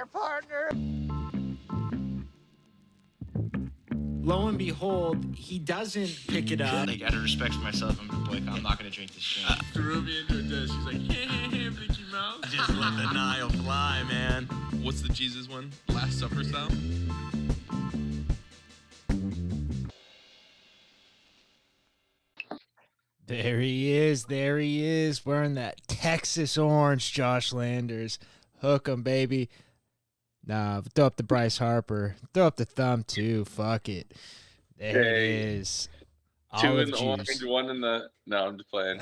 there, partner. Lo and behold, he doesn't pick it up. Like, out of respect for myself, I'm not going to drink this shit. Threw me into a dish. She's like, Mickey Mouse. Just let the Nile fly, man. What's the Jesus one? Last Supper style? There he is, wearing that Texas orange, Josh Landers. Hook 'em, baby. Nah, throw up the Bryce Harper. Throw up the thumb, too. Fuck it. There it is. Two in the orange, one in the... No, I'm just playing.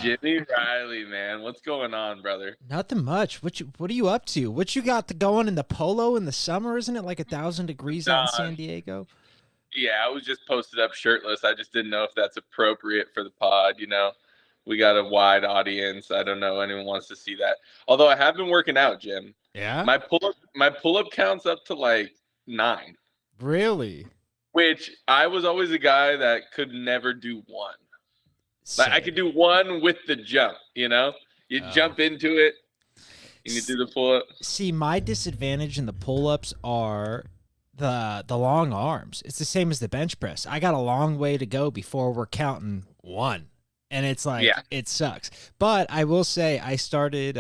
Jimmy Riley, man. What's going on, brother? Nothing much. What are you up to? What you got going in the polo in the summer? Isn't it like 1,000 degrees out in San Diego? Yeah, I was just posted up shirtless. I just didn't know if that's appropriate for the pod, you know? We got a wide audience. I don't know anyone wants to see that. Although I have been working out, Jim. Yeah? My pull-up count's up to like 9. Really? Which I was always a guy that could never do 1. Like, I could do 1 with the jump, you know? You jump into it and you do the pull-up. See, my disadvantage in the pull-ups are the long arms. It's the same as the bench press. I got a long way to go before we're counting 1. And it's like, It sucks. But I will say I started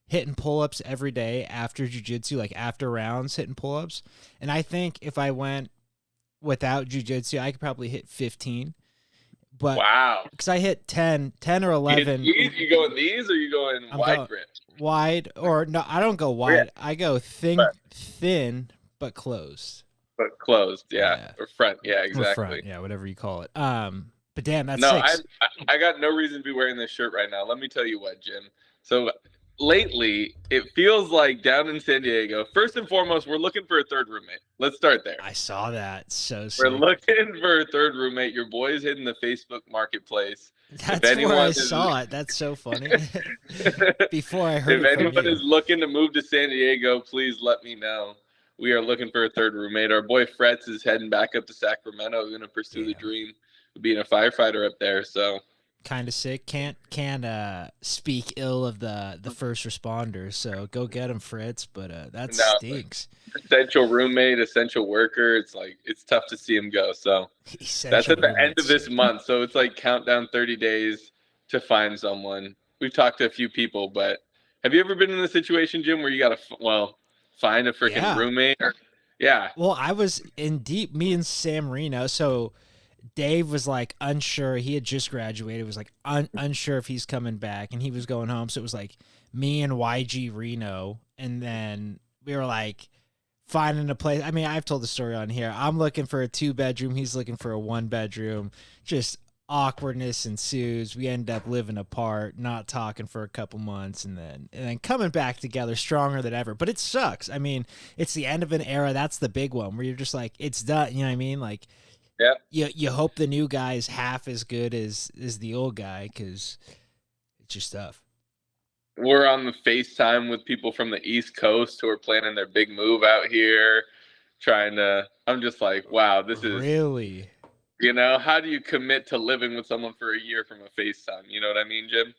hitting pull-ups every day after jiu-jitsu, like after rounds hitting pull-ups. And I think if I went without jiu-jitsu, I could probably hit 15. But wow. Because I hit 10 or 11. You going these or you going wide grip? Wide, or no, I don't go wide. Yeah. I go thin, but closed. But closed, yeah. Or front, yeah, exactly. Or front, yeah, whatever you call it. But damn, that's no. 6. I got no reason to be wearing this shirt right now. Let me tell you what, Jim. So lately, it feels like down in San Diego, first and foremost, we're looking for a third roommate. Let's start there. I saw that. So sick. We're looking for a third roommate. Your boy's hitting the Facebook Marketplace. That's where I saw it. That's so funny. Before I heard it from you. If anyone is looking to move to San Diego, please let me know. We are looking for a third roommate. Our boy Fretz is heading back up to Sacramento. We're going to pursue the dream of being a firefighter up there. So kind of sick. Can't speak ill of the first responders. So go get them, Fritz. But that stinks. Essential roommate, essential worker. It's like it's tough to see him go. So that's at the end of this month. So it's like countdown 30 days to find someone. We've talked to a few people, but have you ever been in the situation, Jim, where you got to find a freaking roommate? Yeah. Well, I was in deep. Me and Sam Reno. So Dave was like unsure. He had just graduated. Was like unsure if he's coming back, and he was going home. So it was like me and YG Reno, and then we were like finding a place. I mean, I've told the story on here. I'm looking for a 2-bedroom. He's looking for a 1-bedroom. Just awkwardness ensues. We end up living apart, not talking for a couple months, and then coming back together stronger than ever. But it sucks. I mean, it's the end of an era. That's the big one where you're just like, it's done. You know what I mean? Like, you hope the new guy is half as good as the old guy, because it's just tough. We're on the FaceTime with people from the East Coast who are planning their big move out here, I'm just like, wow, this is really, you know, how do you commit to living with someone for a year from a FaceTime? You know what I mean, Jim?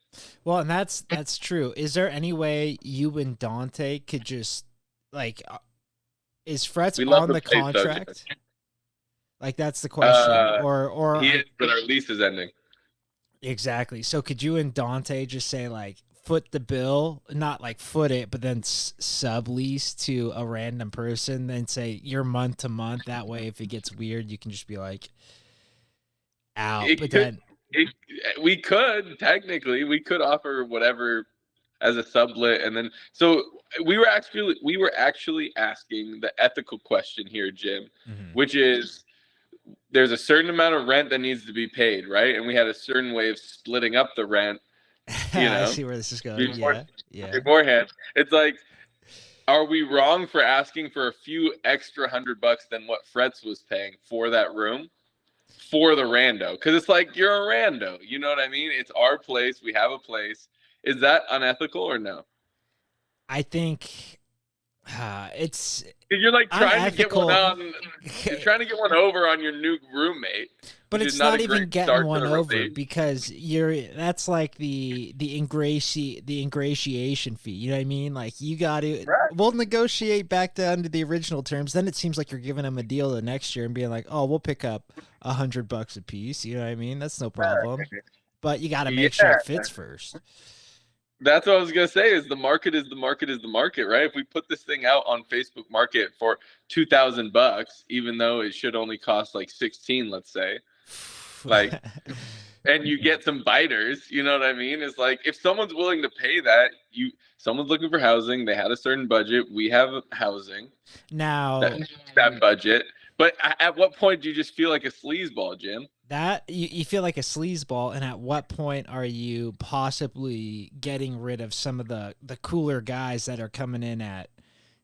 Well, and that's true. Is there any way you and Dante could just, like, is Fretz on the contract? Like, that's the question. Or he is, but our lease is ending. Exactly. So could you and Dante just say, like, foot the bill, not like foot it, but then sublease to a random person, then say you're month to month. That way, if it gets weird, you can just be like, out. We could offer whatever as a sublet, and then so we were actually asking the ethical question here, Jim, which is there's a certain amount of rent that needs to be paid, right? And we had a certain way of splitting up the rent. You know, I see where this is going. Beforehand, it's like, are we wrong for asking for a few extra $100 than what Fretz was paying for that room for the rando? Because it's like, you're a rando. You know what I mean? It's our place. We have a place. Is that unethical or no? I think It's You're like trying to get unethical. one on. You're trying to get one over on your new roommate. But which it's is not a even great getting start to one the over rotation. because that's like the ingratiation fee. You know what I mean? Like you got to we'll negotiate back down to the original terms. Then it seems like you're giving them a deal the next year and being like, oh, we'll pick up $100 a piece. You know what I mean? That's no problem. But you got to make sure it fits first. That's what I was gonna say. Is the market is the market is the market, right? If we put this thing out on Facebook Market for $2,000, even though it should only cost like 16, let's say, like, and you get some biters, you know what I mean? It's like if someone's willing to pay that, someone's looking for housing. They had a certain budget. We have housing Now that budget. But at what point do you just feel like a sleazeball, Jim? that you feel like a sleazeball, and at what point are you possibly getting rid of some of the cooler guys that are coming in at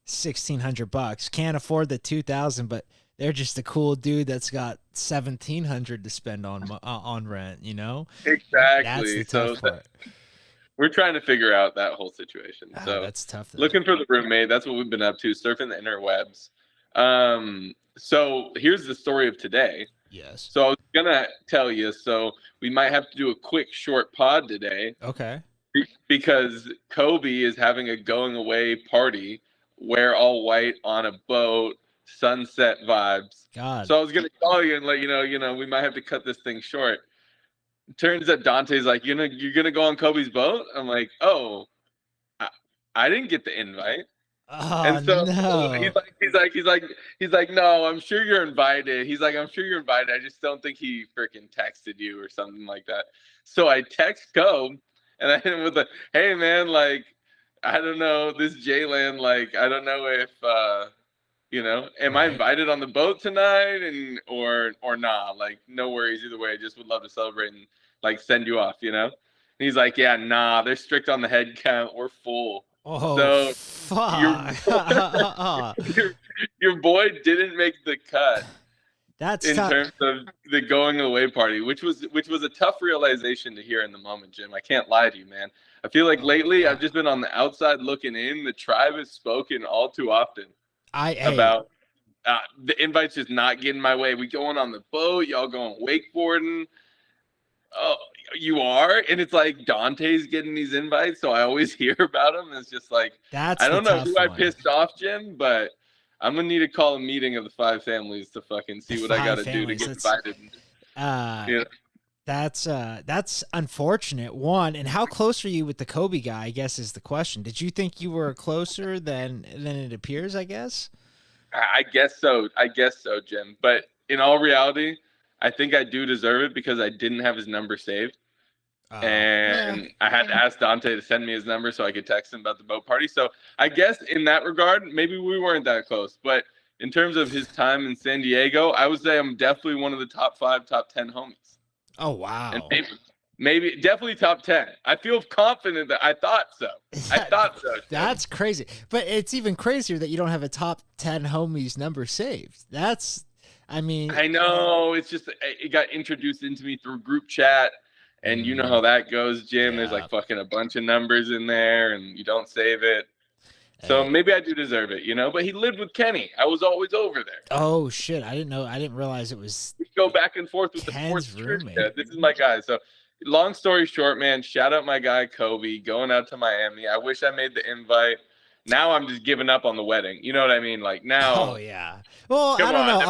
$1,600? Can't afford the 2,000, but they're just a cool dude that's got 1,700 to spend on rent. You know, Exactly. That's the tough part. We're trying to figure out that whole situation. So that's tough. Looking for the roommate. That's what we've been up to, surfing the interwebs. So here's the story of today. Yes. So I was gonna tell you. So we might have to do a quick, short pod today. Okay. Because Kobe is having a going away party, wear all white on a boat, sunset vibes. God. So I was gonna call you and let you know, we might have to cut this thing short. Turns out Dante's like, you're gonna go on Kobe's boat. I'm like, oh, I didn't get the invite. Oh, and so no. he's like, no, I'm sure you're invited. He's like, I'm sure you're invited. I just don't think he freaking texted you or something like that. So I text Kobe and I hit him with a, hey man, like, I don't know, this Jalen, like, I don't know if am I invited on the boat tonight and or not? Like, no worries either way. I just would love to celebrate and like send you off, And he's like, yeah, nah, they're strict on the head count. We're full. Oh, so fuck. your boy didn't make the cut. That's in tough. terms of the going away party, which was a tough realization to hear in the moment, Jim. I can't lie to you, man. I feel like lately I've just been on the outside looking in. The tribe has spoken all too often about the invites just not getting my way. We going on the boat, y'all going wakeboarding. Oh, you are, and it's like Dante's getting these invites, so I always hear about them. It's just like I don't know who I pissed off, Jim, but I'm gonna need to call a meeting of the 5 families to fucking see what I gotta do to get invited. That's unfortunate. One, and how close are you with the Kobe guy? I guess is the question. Did you think you were closer than it appears? I guess. I guess so, Jim. But in all reality, I think I do deserve it because I didn't have his number saved. And I had to ask Dante to send me his number so I could text him about the boat party. So I guess in that regard, maybe we weren't that close. But in terms of his time in San Diego, I would say I'm definitely one of the top 5, top 10 homies. Oh, wow. And maybe definitely top 10. I feel confident that I thought so. That's crazy. But it's even crazier that you don't have a top 10 homies number saved. I know. It's just it got introduced into me through group chat. And you know how that goes, Jim. Yeah. There's like fucking a bunch of numbers in there and you don't save it. So maybe I do deserve it, But he lived with Kenny. I was always over there. Oh, shit. I didn't know. I didn't realize it was. We go back and forth with Ken's the roommate. This is my guy. So long story short, man, shout out my guy, Kobe, going out to Miami. I wish I made the invite. Now I'm just giving up on the wedding. You know what I mean? Like now. Oh, yeah. Well, I don't know.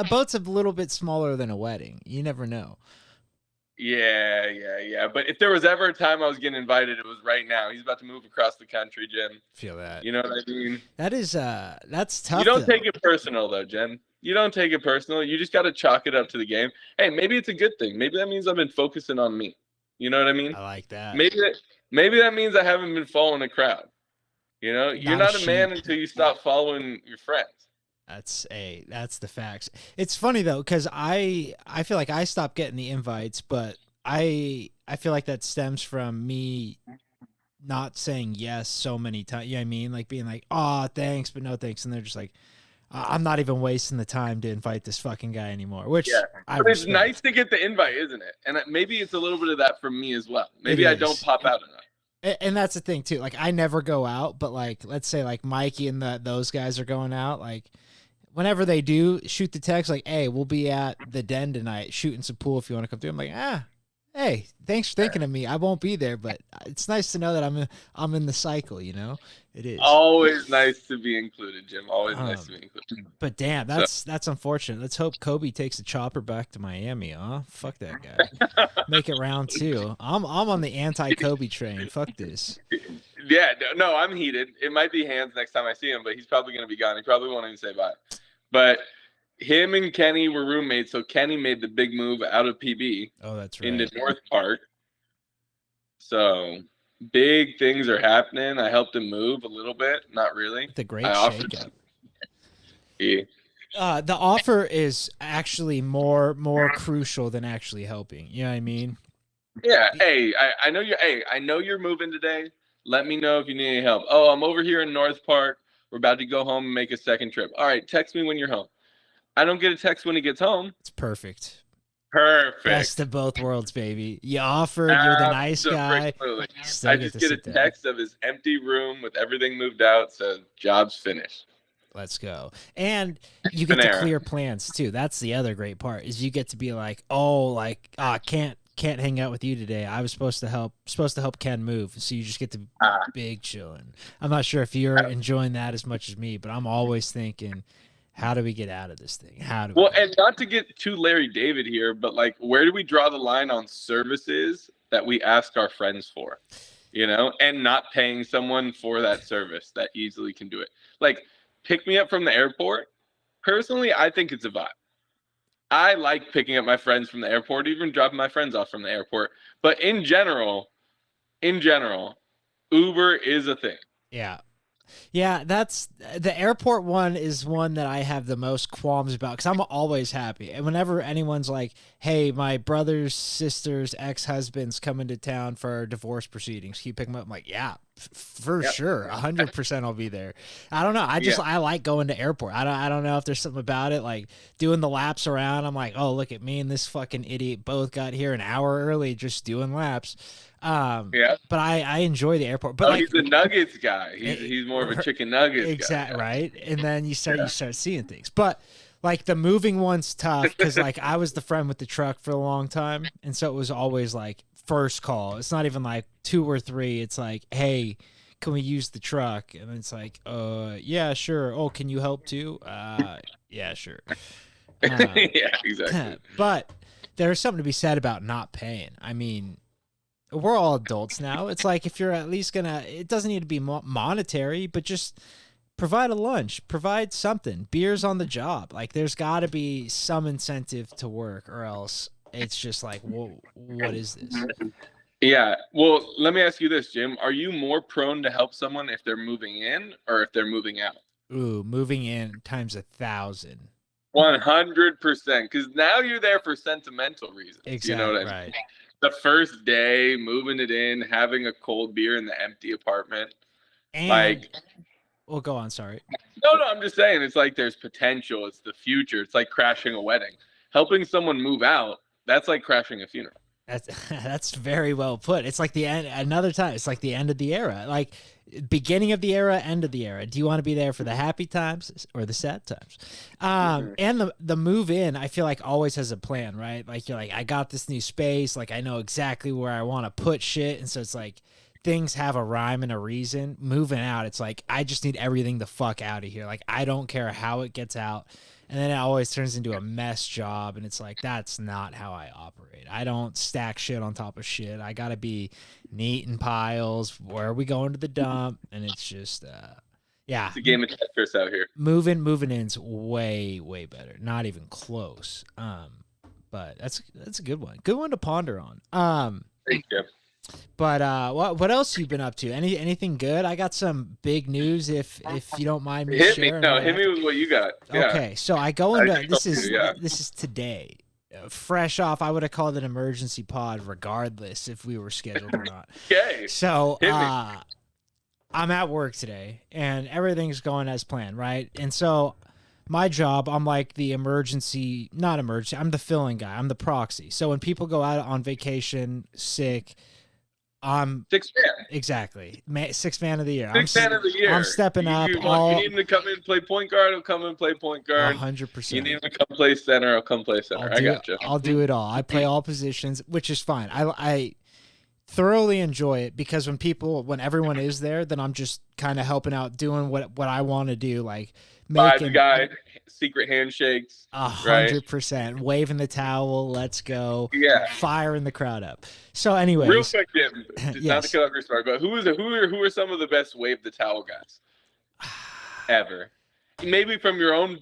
A boat's a little bit smaller than a wedding. You never know. Yeah. But if there was ever a time I was getting invited, it was right now. He's about to move across the country, Jim. Feel that. You know what I mean? That's tough. You don't take it personal, though, Jim. You don't take it personal. You just got to chalk it up to the game. Hey, maybe it's a good thing. Maybe that means I've been focusing on me. You know what I mean? I like that. Maybe that means I haven't been following a crowd. You're not a man until you stop following your friends. That's the facts. It's funny though, because I feel like I stopped getting the invites, but I feel like that stems from me not saying yes so many times. You know what I mean? Like being like, oh, thanks, but no thanks. And they're just like, I'm not even wasting the time to invite this fucking guy anymore. Which but it's nice to get the invite, isn't it? And maybe it's a little bit of that from me as well. Maybe I don't pop out enough. And that's the thing too. Like I never go out, but like let's say like Mikey and those guys are going out. Like whenever they do, shoot the text like, "Hey, we'll be at the Den tonight shooting some pool if you want to come through." I'm like, hey, thanks for thinking of me. I won't be there, but it's nice to know that I'm in the cycle. You know, it is Always nice to be included, Jim. Always nice to be included. But damn, that's unfortunate. Let's hope Kobe takes the chopper back to Miami, huh? Fuck that guy. Make it round 2. I'm on the anti-Kobe train. Fuck this. Yeah, no, I'm heated. It might be Hands next time I see him, but he's probably going to be gone. He probably won't even say bye. But him and Kenny were roommates, so Kenny made the big move out of PB. Oh, that's right. Into North Park. So big things are happening. I helped him move a little bit. Not really. The great shakeup. Yeah. The offer is actually more crucial than actually helping. You know what I mean? Yeah. Hey, I know you're. Hey, I know you're moving today. Let me know if you need any help. Oh, I'm over here in North Park. We're about to go home and make a second trip. All right, text me when you're home. I don't get a text when he gets home. It's perfect. Perfect. Best of both worlds, baby. You offered, you're the nice guy. I just get a text of his empty room with everything moved out, so job's finished. Let's go. And you get to clear plans too. That's the other great part is you get to be like, can't hang out with you today. I was supposed to help Ken move. So you just get to big chilling. I'm not sure if you're enjoying that as much as me, but I'm always thinking, how do we get out of this thing? And not to get too Larry David here, but like, where do we draw the line on services that we ask our friends for, you know, and not paying someone for that service that easily can do it? Like, pick me up from the airport. Personally, I think it's a vibe. I like picking up my friends from the airport, even dropping my friends off from the airport. But in general, Uber is a thing. Yeah. Yeah, that's the airport one is one that I have the most qualms about because I'm always happy. And whenever anyone's like, hey, my brother's sister's ex-husband's coming to town for divorce proceedings, can you pick him up? I'm like, yeah, for sure. 100% I'll be there. I don't know. I like going to airport. I don't know if there's something about it, like doing the laps around. I'm like, oh, look at me and this fucking idiot both got here an hour early just doing laps. But I enjoy the airport. But he's a nuggets guy. He's more of a chicken nuggets guy. Exactly, right? And then you start seeing things. But like the moving one's tough because like I was the friend with the truck for a long time, and so it was always like first call. It's not even like 2 or 3. It's like, hey, can we use the truck? And it's like, yeah, sure. Oh, can you help too? Yeah, sure. Yeah, exactly. But there's something to be said about not paying. I mean, we're all adults now. It's like if you're at least it doesn't need to be monetary, but just provide a lunch, provide something. Beer's on the job. Like there's got to be some incentive to work, or else it's just like, whoa, what is this? Yeah. Well, let me ask you this, Jim. Are you more prone to help someone if they're moving in or if they're moving out? Ooh, moving in times 1,000. 100%. Because now you're there for sentimental reasons. Exactly. You know what I mean? Right. The first day, moving it in, having a cold beer in the empty apartment. And, well, go on. Sorry. No, I'm just saying. It's like there's potential. It's the future. It's like crashing a wedding. Helping someone move out, that's like crashing a funeral. That's very well put. It's like the end. Another time, it's like the end of the era. Like beginning of the era, end of the era. Do you want to be there for the happy times or the sad times? And the move in, I feel like always has a plan, right? Like you're like, I got this new space. Like I know exactly where I want to put shit, and so it's like things have a rhyme and a reason. Moving out, it's like I just need everything the fuck out of here. Like I don't care how it gets out. And then it always turns into a mess job, and it's like, that's not how I operate. I don't stack shit on top of shit. I got to be neat in piles. Where are we going to the dump? And it's just, yeah. It's a game of Tetris out here. Moving in's way, way better. Not even close. But that's a good one. Good one to ponder on. Thank you. But what else you been up to? Anything good? I got some big news if you don't mind me sharing. Hit me with what you got. Yeah. Okay, so I go into this is today. Fresh off, I would have called it an emergency pod regardless if we were scheduled or not. Okay. So I'm at work today and everything's going as planned, right? And so my job, I'm like the I'm the filling guy. I'm the proxy. So when people go out on vacation, sick, Sixth man. Exactly. Sixth man of the year. Sixth man of the year. I'm stepping up. You need him to come in and play point guard, I'll come and play point guard. 100%. You need him to come play center, I'll come play center. I got you. I'll do it all. I play all positions, which is fine. I thoroughly enjoy it because when everyone is there, then I'm just kind of helping out, doing what I want to do, like making guy secret handshakes. 100%, waving the towel, let's go. Yeah, firing the crowd up. So, anyways, real quick, Jim, yes. Not to cut off your story, but who are some of the best wave the towel guys ever? Maybe from your own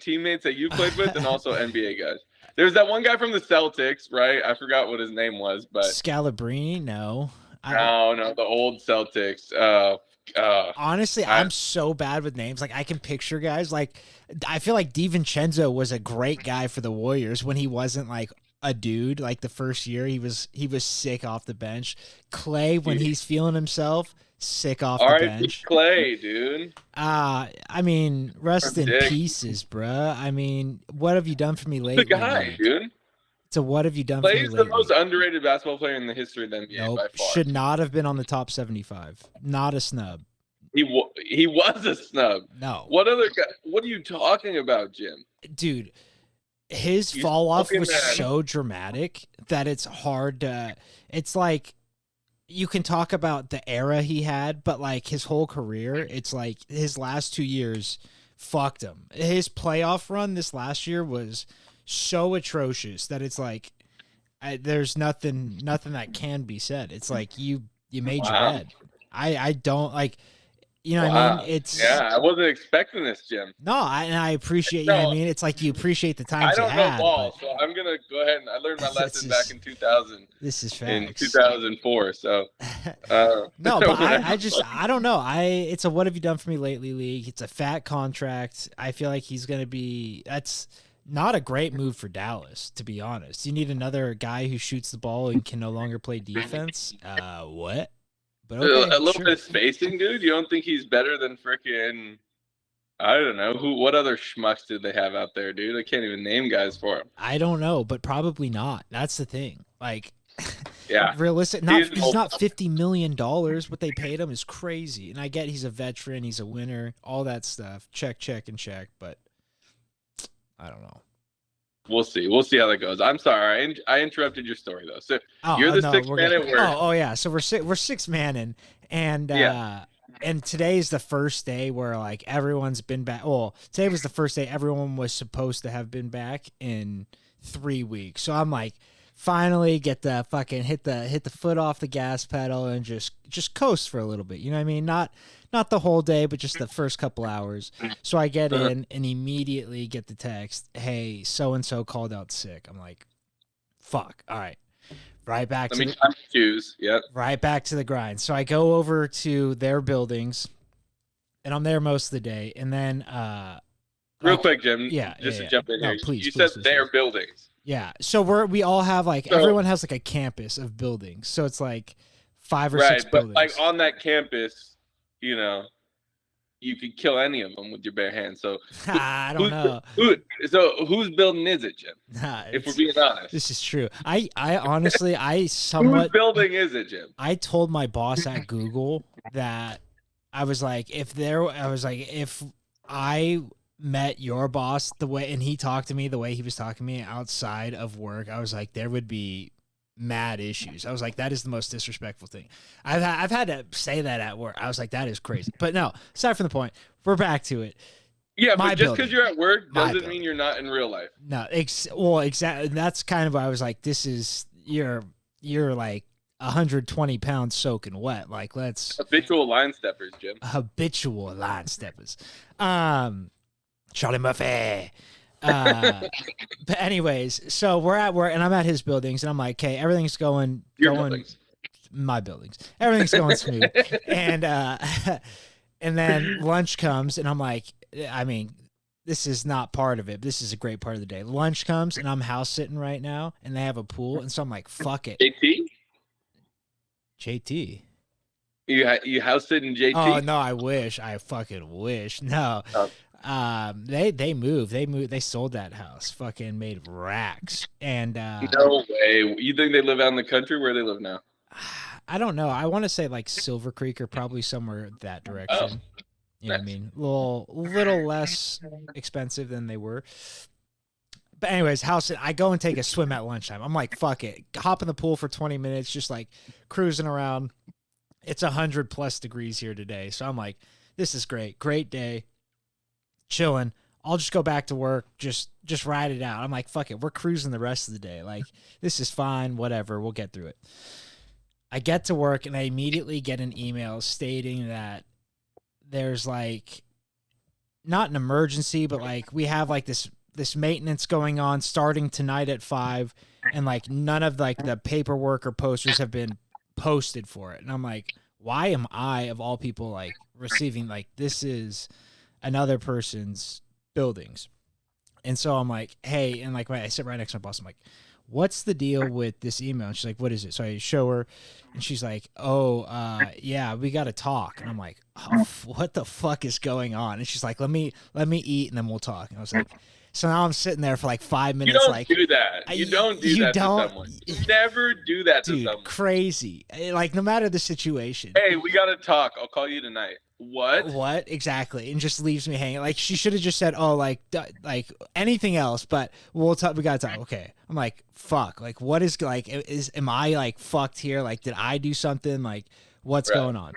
teammates that you played with, and also NBA guys. There's that one guy from the Celtics, right? I forgot what his name was, but Scalabrine. No, the old Celtics. Honestly, I'm so bad with names. Like, I can picture guys. Like, I feel like DiVincenzo was a great guy for the Warriors when he wasn't like a dude. Like the first year, he was sick off the bench. Clay, when he's feeling himself, sick off the bench. Clay, dude. I mean, rest in pieces, bruh. I mean, what have you done for me lately? The guy, dude. So what have you done for me lately? Clay's the most underrated basketball player in the history of the NBA by far. Should not have been on the top 75. Not a snub. He was a snub. No. What other guy? What are you talking about, Jim? Dude, his fall off was so dramatic that it's hard to. It's like you can talk about the era he had, but like his whole career, it's like his last 2 years fucked him. His playoff run this last year was so atrocious that it's like there's nothing that can be said. It's like you made your bed. I don't like, you know what I mean? I wasn't expecting this, Jim. No, I appreciate, you know what I mean? It's like you appreciate the times I don't know had, ball, so I'm gonna go ahead and I learned my lesson back in 2000. This is facts. In 2004. So no, but I don't know. It's a what have you done for me lately league. It's a fat contract. I feel like he's gonna be. That's not a great move for Dallas, to be honest. You need another guy who shoots the ball and can no longer play defense. What? But okay, a little bit of spacing, dude. You don't think he's better than freaking? I don't know what other schmucks did they have out there, dude? I can't even name guys for him. I don't know, but probably not. That's the thing. Like, yeah, realistic. He's not $50 million. What they paid him is crazy. And I get he's a veteran, he's a winner, all that stuff. Check, and check. But I don't know. We'll see. We'll see how that goes. I'm sorry. I interrupted your story though. So you're the sixth man at work. Oh yeah. So we're six manning, and and today's the first day where like everyone's been back. Well, today was the first day everyone was supposed to have been back in 3 weeks. So I'm like, finally get the fucking hit the foot off the gas pedal and just coast for a little bit. You know what I mean? Not the whole day, but just the first couple hours. So I get in and immediately get the text, hey, so-and-so called out sick. I'm like, fuck. All right. Right back to right back to the grind. So I go over to their buildings, and I'm there most of the day. And then real quick, Jim. Just to jump in here. Please, you said their buildings. Yeah. So we all have like everyone has like a campus of buildings. So it's like 5 or 6 buildings. But like on that campus, you know, you could kill any of them with your bare hands. So I don't know. Whose building is it, Jim? If we're being honest, this is true. I honestly, somewhat. Whose building is it, Jim? I told my boss at Google that I was like, if I met your boss the way, and he talked to me the way he was talking to me outside of work, I was like, there would be mad issues. I was like, that is the most disrespectful thing. I've had to say that at work. I was like, that is crazy. But no, aside from the point, we're back to it. Yeah, but just because you're at work doesn't mean you're not in real life. No, well, exactly. That's kind of why I was like, this is you're like 120 pounds soaking wet. Like, let's habitual line steppers, Jim. Habitual line steppers. Charlie Murphy. But anyways, so we're at work and I'm at his buildings and I'm like, okay, everything's going my buildings. Everything's going smooth. And then lunch comes and I'm like, I mean, this is not part of it. This is a great part of the day. Lunch comes and I'm house sitting right now and they have a pool. And so I'm like, fuck it. JT. You house sitting JT? Oh no, I wish. I fucking wish. No. They moved. They sold that house. Fucking made racks. And no way. You think they live out in the country? Where they live now? I don't know. I want to say like Silver Creek or probably somewhere that direction. You know what I mean? Little less expensive than they were. But anyways, I go and take a swim at lunchtime. I'm like, fuck it. Hop in the pool for 20 minutes, just like cruising around. It's 100+ degrees here today. So I'm like, this is great. Great day. Chilling. I'll just go back to work. Just ride it out. I'm like, fuck it. We're cruising the rest of the day. Like, this is fine. Whatever. We'll get through it. I get to work and I immediately get an email stating that there's like not an emergency, but like we have like this maintenance going on starting tonight at 5, and like none of like the paperwork or posters have been posted for it. And I'm like, why am I of all people like receiving, like, this is another person's buildings? And so I'm like, hey, and like I sit right next to my boss. I'm like, what's the deal with this email? And she's like, what is it? So I show her, and she's like, yeah, we got to talk. And I'm like, oh, what the fuck is going on? And she's like, let me eat and then we'll talk. And I was like, so now I'm sitting there for like 5 minutes. You don't like, do that. You don't do that to someone. You never do that to someone. Crazy. Like, no matter the situation. Hey, we got to talk. I'll call you tonight. What? Exactly. And just leaves me hanging. Like, she should have just said, oh, like anything else, but we'll talk. We got to talk. Okay. I'm like, fuck. Like, what is, like, am I like fucked here? Like, did I do something? Like, what's going on?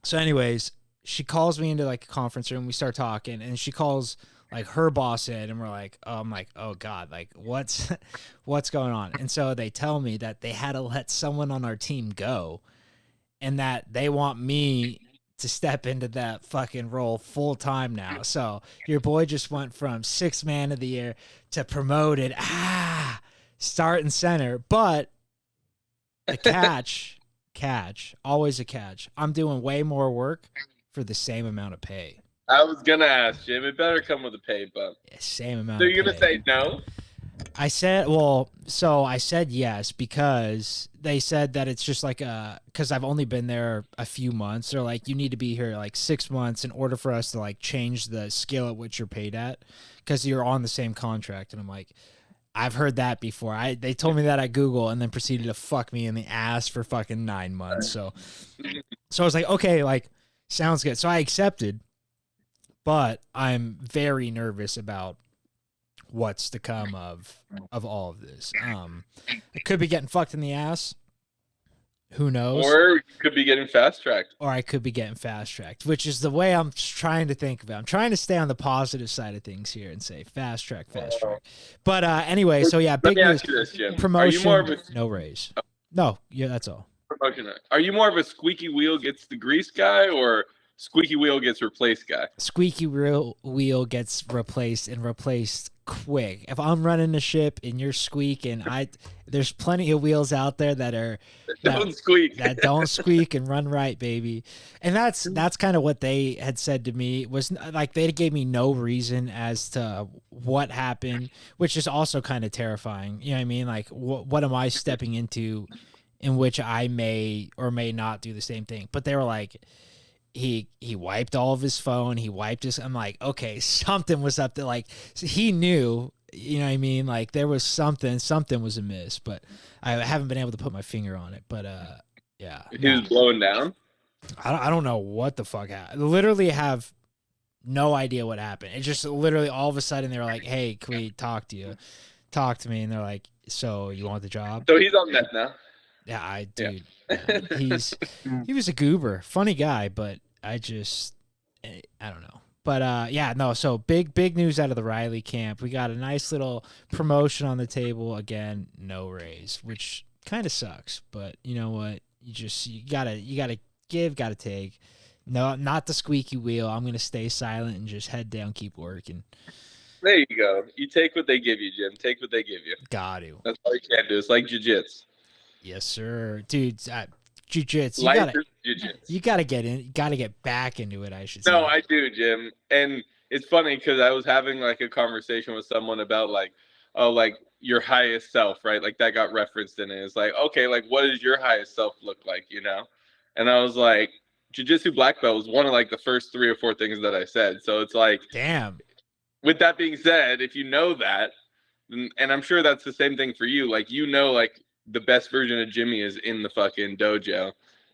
So anyways, she calls me into like a conference room. We start talking, and she calls like her boss in, and we're like, oh, I'm like, oh God, like what's going on? And so they tell me that they had to let someone on our team go, and that they want me to step into that fucking role full time now. So your boy just went from 6th man of the year to promoted, start and center. But the catch, always a catch. I'm doing way more work for the same amount of pay. I was gonna ask, Jim. It better come with a pay bump. Yeah, same amount. So you're gonna say no? I said yes, because they said that it's just like because I've only been there a few months. They're like, you need to be here like 6 months in order for us to like change the scale at which you're paid at, because you're on the same contract. And I'm like, I've heard that before. They told me that at Google, and then proceeded to fuck me in the ass for fucking 9 months. So I was like, okay, like, sounds good. So I accepted, but I'm very nervous about what's to come of all of this. I could be getting fucked in the ass. Who knows? Or you could be getting fast-tracked. Or I could be getting fast-tracked, which is the way I'm trying to think about. I'm trying to stay on the positive side of things here and say fast-track. But anyway, so yeah, big news. Let me ask you this, Jim. Promotion, are you more of a, no raise. No, yeah, that's all. Promotion. Are you more of a squeaky wheel gets the grease guy, or squeaky wheel gets replaced guy? Squeaky wheel gets replaced, and replaced quick. If I'm running the ship and you're squeaking, there's plenty of wheels out there that don't squeak. That don't squeak and run right, baby. And that's kind of what they had said to me, was like they gave me no reason as to what happened, which is also kind of terrifying. You know what I mean? Like what am I stepping into in which I may or may not do the same thing? But they were like, he wiped all of his phone. He wiped his. I'm like, okay, something was up there. Like, he knew, you know what I mean? Like, there was something was amiss, but I haven't been able to put my finger on it. But yeah, he was blowing down. I don't know what the fuck happened. I literally have no idea what happened. It just literally all of a sudden they were like, hey, can we talk to you? Talk to me. And they're like, so you want the job? So he's on meth now. Yeah, dude. Yeah, he was a goober, funny guy, but I don't know. But yeah, no. So big news out of the Riley camp. We got a nice little promotion on the table again. No raise, which kind of sucks. But you know what? You gotta give, gotta take. No, not the squeaky wheel. I'm gonna stay silent and just head down, keep working. There you go. You take what they give you, Jim. Take what they give you. Got to. That's all you can do. It's like jiu-jitsu. Yes, sir, dude. Jiu-jitsu. You gotta get in. Gotta get back into it. I should say. No, I do, Jim. And it's funny because I was having like a conversation with someone about like, oh, like your highest self, right? Like that got referenced in it. It's like, okay, like what does your highest self look like, you know? And I was like, jiu-jitsu black belt was one of like the first 3 or 4 things that I said. So it's like, damn. With that being said, if you know that, and I'm sure that's the same thing for you, like, you know, like the best version of Jimmy is in the fucking dojo,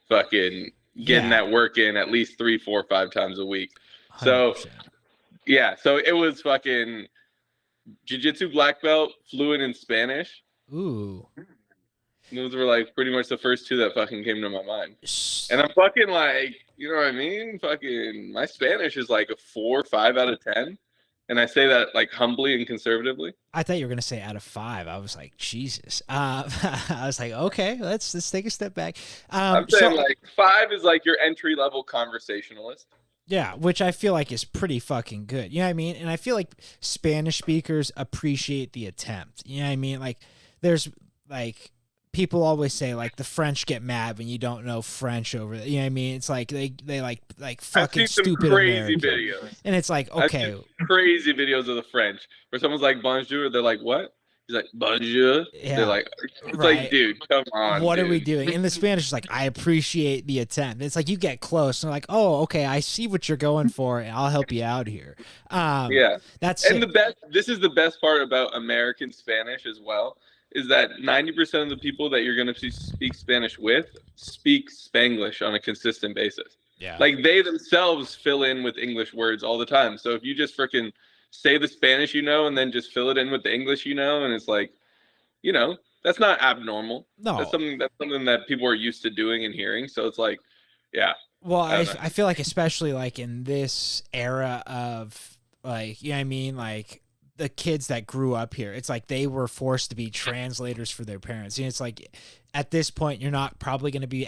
fucking getting that work in at least 3, 4, 5 times a week. 100%. So yeah, so it was fucking jiu-jitsu black belt, fluent in Spanish. Ooh. Those were like pretty much the first 2 that fucking came to my mind. And I'm fucking like, you know what I mean? Fucking my Spanish is like a 4 or 5 out of 10. And I say that like humbly and conservatively. I thought you were gonna say out of 5. I was like, Jesus. I was like, okay, let's take a step back. I'm saying like 5 is like your entry level conversationalist. Yeah, which I feel like is pretty fucking good. You know what I mean? And I feel like Spanish speakers appreciate the attempt. You know what I mean? Like, there's like people always say like the French get mad when you don't know French over there. You know what I mean? It's like they like fucking I've seen some stupid crazy American. videos. And it's like, okay, crazy videos of the French where someone's like bonjour, they're like what? He's like bonjour. Yeah, they're like, it's right. like, dude, come on. What dude. are we doing? And the Spanish is like, I appreciate the attempt. It's like you get close and they're like, oh, okay, I see what you're going for, and I'll help you out here. Yeah, that's and this is the best part about American Spanish as well, is that 90% of the people that you're going to speak Spanish with speak Spanglish on a consistent basis. Yeah, like they themselves fill in with English words all the time. So if you just freaking say the Spanish you know and then just fill it in with the English you know, and it's like, you know, that's not abnormal. No, that's something that people are used to doing and hearing. So it's like, yeah. Well, I feel like especially like in this era of like, you know what I mean, like the kids that grew up here, it's like they were forced to be translators for their parents. You know, it's like at this point you're not probably going to be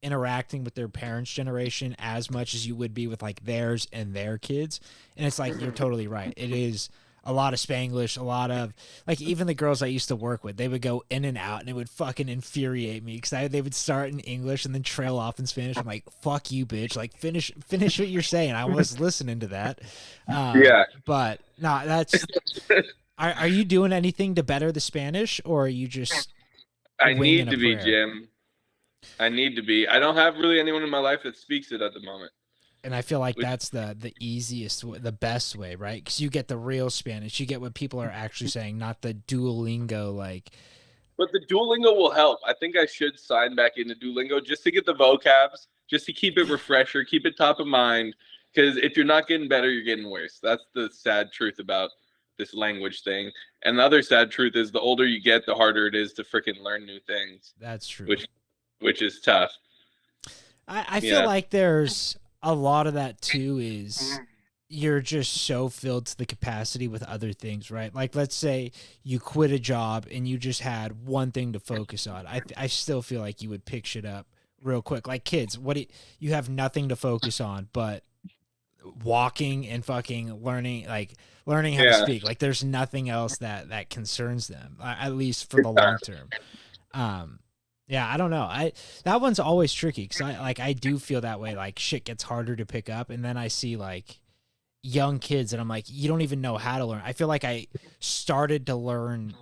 interacting with their parents' generation as much as you would be with like theirs and their kids. And it's like, you're totally right. It is a lot of Spanglish, a lot of like, even the girls I used to work with, they would go in and out and it would fucking infuriate me because they would start in English and then trail off in Spanish. I'm like, fuck you, bitch. Like finish what you're saying. I was listening to that. Yeah. But no, that's, are you doing anything to better the Spanish, or are you just, I need to be, Jim. I need to be. I don't have really anyone in my life that speaks it at the moment. And I feel like that's the easiest, the best way, right? Because you get the real Spanish. You get what people are actually saying, not the Duolingo, like. But the Duolingo will help. I think I should sign back into Duolingo just to get the vocabs, just to keep it refresher, keep it top of mind. Because if you're not getting better, you're getting worse. That's the sad truth about this language thing. And the other sad truth is the older you get, the harder it is to freaking learn new things. That's true. Which is tough. I feel like there's a lot of that too, is you're just so filled to the capacity with other things, right? Like let's say you quit a job and you just had one thing to focus on. I still feel like you would pick shit up real quick. Like kids, you have nothing to focus on but walking and fucking learning how to speak. Like there's nothing else that concerns them, at least for the long term. Yeah, I don't know. That one's always tricky because I do feel that way. Like shit gets harder to pick up, and then I see like young kids, and I'm like, you don't even know how to learn. I feel like I started to learn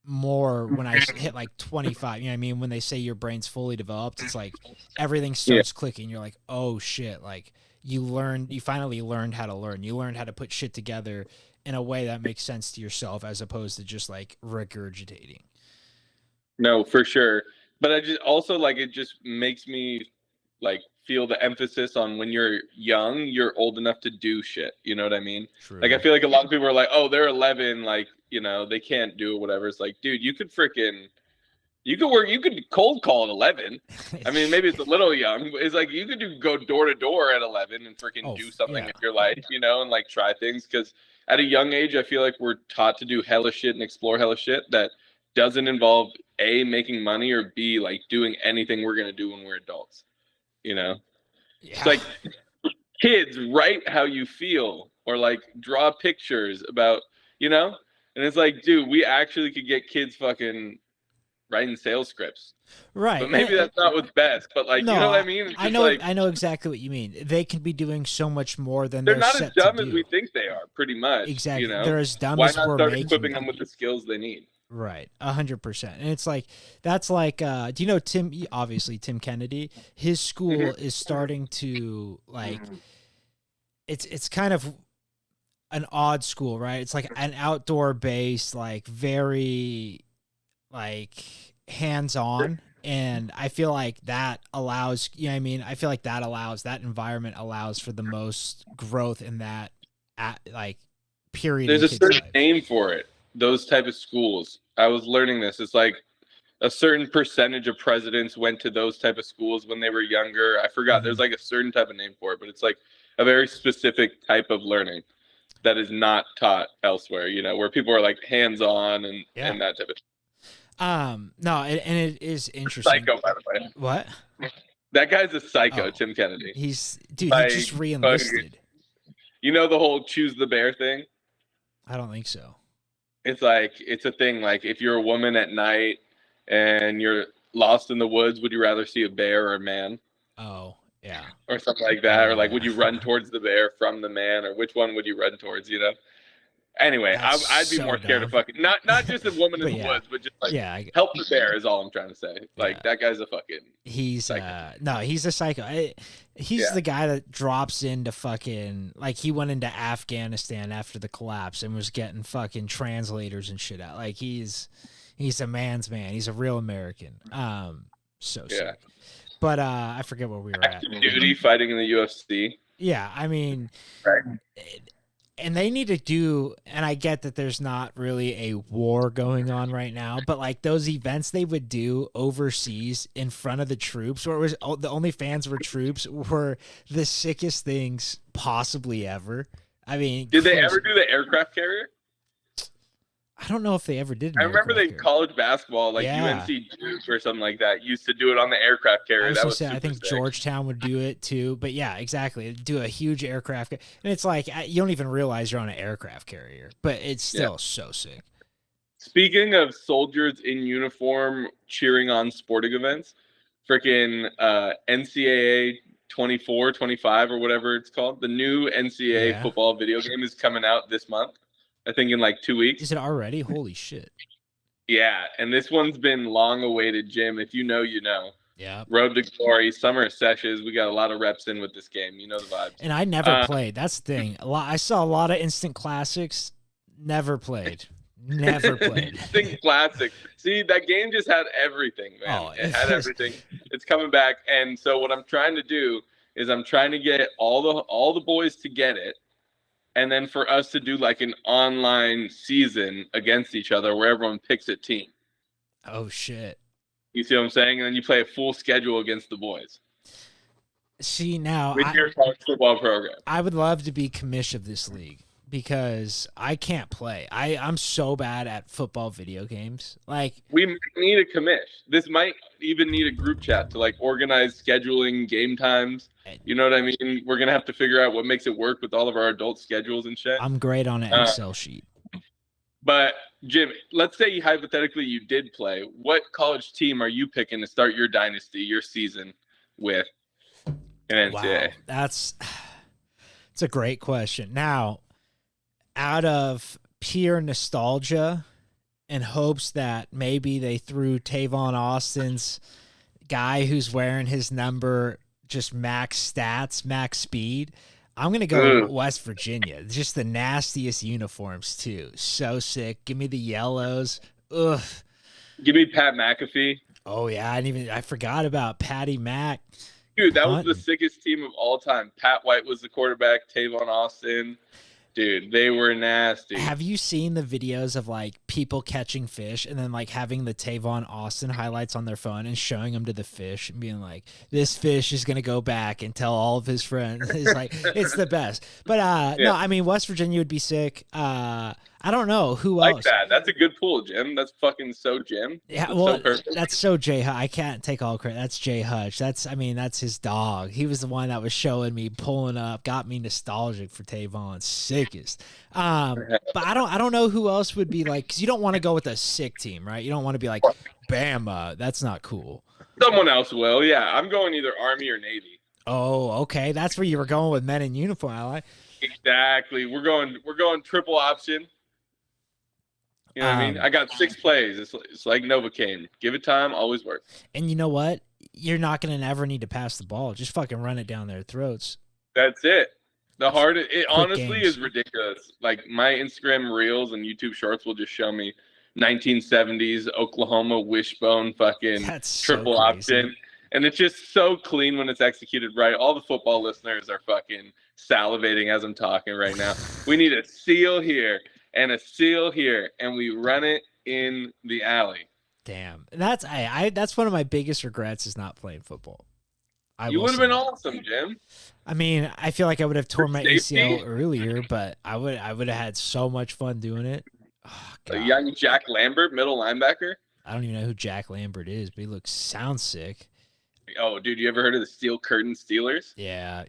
more when I hit like 25. You know what I mean? When they say your brain's fully developed, it's like everything starts clicking. You're like, oh shit! Like you finally learned how to learn. You learned how to put shit together in a way that makes sense to yourself, as opposed to just like regurgitating. No, for sure. But I just also like, it just makes me like feel the emphasis on when you're young, you're old enough to do shit. You know what I mean? True. Like I feel like a lot of people are like, oh, they're 11, like, you know, they can't do it, whatever. It's like, dude, you could cold call at 11. I mean, maybe it's a little young, but it's like you could go door to door at 11 and freaking do something in your life, you know, and like try things. Because at a young age, I feel like we're taught to do hella shit and explore hella shit that doesn't involve A, making money, or B, like doing anything we're going to do when we're adults, you know? Yeah. It's like, kids, write how you feel, or like draw pictures about, you know? And it's like, dude, we actually could get kids fucking writing sales scripts. Right. But maybe that's not what's best, but like, no, you know what I mean? I know exactly what you mean. They can be doing so much more than they're not as dumb as we think they are, pretty much. Exactly. You know? They're as dumb Why as not we're start making equipping them with the skills they need? Right, 100%. And it's like, that's like, do you know Tim Kennedy? His school is starting to like, it's kind of an odd school, right? It's like an outdoor based, like very, like hands-on, and I feel like that allows, you know what I mean? I feel like that environment allows for the most growth in that like period. There's in a kids' certain life. name for it. Those type of schools. I was learning this. It's like a certain percentage of presidents went to those type of schools when they were younger. I forgot. There's like a certain type of name for it, but it's like a very specific type of learning that is not taught elsewhere, you know, where people are like hands-on and that type of No, and it is interesting. psycho, by the way. What? That guy's a psycho, Oh. Tim Kennedy. He's dude. Like, He just re-enlisted. You know the whole choose the bear thing? I don't think so. It's like, it's a thing. Like, if you're a woman at night and you're lost in the woods, would you rather see a bear or a man? Oh, yeah. Or something like that. Or like, would you run towards the bear from the man? Or which one would you run towards, you know? Anyway, I'd be so more scared of dumb. fucking, not just a woman in But the woods, but just like, Yeah, help the bear is all I'm trying to say. Like, that guy's a fucking... he's psycho. no, he's a psycho. He's the guy that drops into fucking, like, he went into Afghanistan after the collapse and was getting fucking translators and shit out. Like, he's a man's man. He's a real American. So sick. But I forget where we were at. Active duty fighting in the UFC. Yeah, I mean, and they need to do, and I get that there's not really a war going on right now, but like those events they would do overseas in front of the troops, where it was the only fans were troops, were the sickest things possibly ever. I mean, did they ever do the aircraft carrier? I don't know if they ever did. I remember college basketball, like Yeah. UNC Duke or something like that, used to do it on the aircraft carrier. That was I think super sick. Georgetown would do it too, but yeah, exactly. Do a huge aircraft, and it's like you don't even realize you're on an aircraft carrier, but it's still so sick. Speaking of soldiers in uniform cheering on sporting events, freaking NCAA 24, 25 or whatever it's called, the new NCAA football video game is coming out this month. I think in like 2 weeks. Is it already? Holy shit. Yeah, and this one's been long awaited, Jim. If you know, you know. Yeah. Road to Glory, Summer Sessions. We got a lot of reps in with this game. You know the vibes. And I never played. That's the thing. I saw a lot of instant classics. Never played. Never played. Instant classic. See, that game just had everything, man. Oh, it had everything. It's coming back. And so what I'm trying to do is I'm trying to get all the boys to get it. And then for us to do like an online season against each other where everyone picks a team. Oh, shit. You see what I'm saying? And then you play a full schedule against the boys. See, now with your college football program. I would love to be commish of this league because I can't play. I'm so bad at football video games. Like, we might need a commish. This might even need a group chat to like organize scheduling game times. You know what I mean? We're going to have to figure out what makes it work with all of our adult schedules and shit. I'm great on an Excel sheet. But, Jim, let's say hypothetically you did play. What college team are you picking to start your dynasty, your season with in NCAA? Wow, it's a great question. Now, out of pure nostalgia and hopes that maybe they threw Tavon Austin's guy who's wearing his number just max stats, max speed, I'm going to go West Virginia. Just the nastiest uniforms, too. So sick. Give me the yellows. Ugh. Give me Pat McAfee. Oh, yeah. I forgot about Patty Mack. Dude, that was the sickest team of all time. Pat White was the quarterback. Tavon Austin. Dude, they were nasty. Have you seen the videos of like people catching fish and then like having the Tavon Austin highlights on their phone and showing them to the fish and being like, this fish is going to go back and tell all of his friends? It's like, it's the best. But no, I mean, West Virginia would be sick. I don't know who else. Like that. That's a good pool, Jim. That's fucking so Jim. Yeah, that's well, so that's so Jay. I can't take all credit. That's Jay Hutch. That's his dog. He was the one that was showing me, pulling up, got me nostalgic for Tavon. Sickest. But I don't know who else would be like, because you don't want to go with a sick team, right? You don't want to be like Bama. That's not cool. Someone else will. Yeah, I'm going either Army or Navy. Oh, okay. That's where you were going with men in uniform. I like. Exactly. We're going triple option. You know what I mean? I got 6 plays. It's like Novocaine. Give it time, always work. And you know what? You're not going to ever need to pass the ball. Just fucking run it down their throats. That's it. It honestly is ridiculous. Like my Instagram Reels and YouTube Shorts will just show me 1970s Oklahoma wishbone fucking That's so triple crazy. option. And it's just so clean when it's executed right. All the football listeners are fucking salivating as I'm talking right now. We need a seal here and a seal here, and we run it in the alley. Damn. That's that's one of my biggest regrets is not playing football. You would have been awesome, Jim. I mean, I feel like I would have torn my safety? ACL earlier, but I would have had so much fun doing it. Oh, A young Jack Lambert, middle linebacker. I don't even know who Jack Lambert is, but he sounds sick. Oh, dude, you ever heard of the Steel Curtain Steelers? Yeah.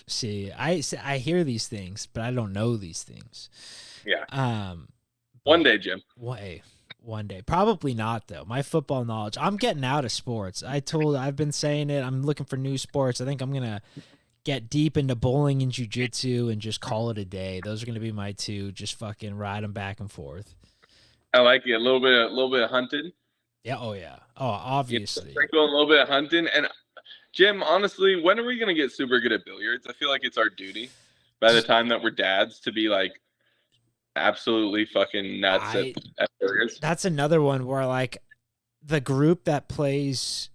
See, I hear these things, but I don't know these things. Yeah. One day, Jim. One day. Probably not, though. My football knowledge. I'm getting out of sports. I've been saying it. I'm looking for new sports. I think I'm going to get deep into bowling and jiu-jitsu and just call it a day. Those are going to be my two. Just fucking ride them back and forth. I like it. A little bit of hunting. Yeah. Oh, yeah. Oh, obviously. Sprinkle a little bit of hunting. And, Jim, honestly, when are we going to get super good at billiards? I feel like it's our duty by the time that we're dads to be, like, absolutely fucking nuts at billiards. That's another one where, like, the group that plays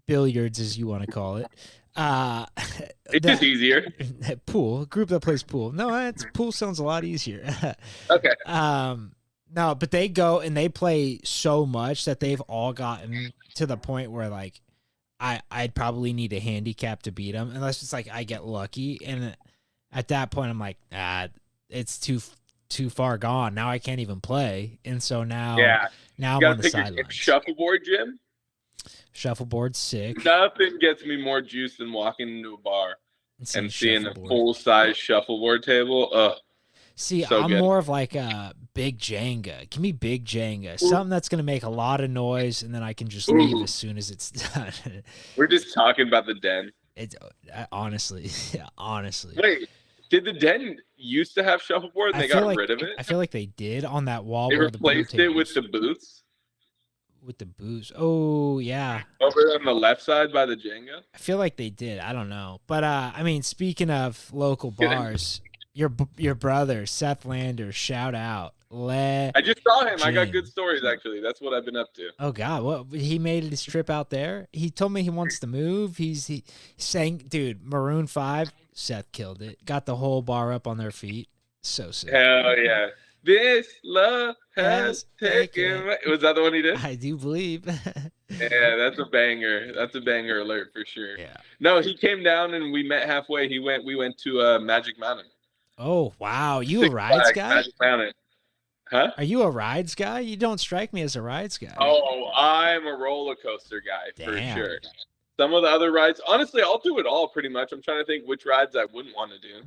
billiards, as you want to call it, it's just easier. Pool group that plays pool. No, pool sounds a lot easier. Okay. No, but they go and they play so much that they've all gotten to the point where, like, I'd probably need a handicap to beat them, unless it's like I get lucky. And at that point, I'm like, it's too far gone. Now I can't even play, and so now I'm on the sidelines. Shuffleboard, Jim. Shuffleboard's sick. Nothing gets me more juice than walking into a bar and seeing a full-size shuffleboard table. Ugh. See, so I'm good. more of like a big Jenga. Give me big Jenga. Something that's going to make a lot of noise, and then I can just leave as soon as it's done. We're just talking about the Den. It's honestly. Wait, did the Den used to have shuffleboard and they got rid of it? I feel like they did on that wall. They where replaced it with the booths. With the booths. Oh, yeah. Over on the left side by the Jenga? I feel like they did. I don't know. But, I mean, speaking of local bars, your brother, Seth Lander, shout out. I just saw him. I got good stories, actually. That's what I've been up to. Oh, God. What? He made his trip out there? He told me he wants to move. He sang, dude, Maroon 5, Seth killed it. Got the whole bar up on their feet. So sick. Hell yeah. This love has taken. Was that the one he did? I do believe. Yeah, that's a banger. That's a banger alert for sure. Yeah. No, he came down and we met halfway. We went to Magic Mountain. Oh, wow. You a rides guy? Magic Mountain. Huh? Are you a rides guy? You don't strike me as a rides guy. Oh, I'm a roller coaster guy for Damn. sure. Some of the other rides, honestly, I'll do it all pretty much. I'm trying to think which rides I wouldn't want to do.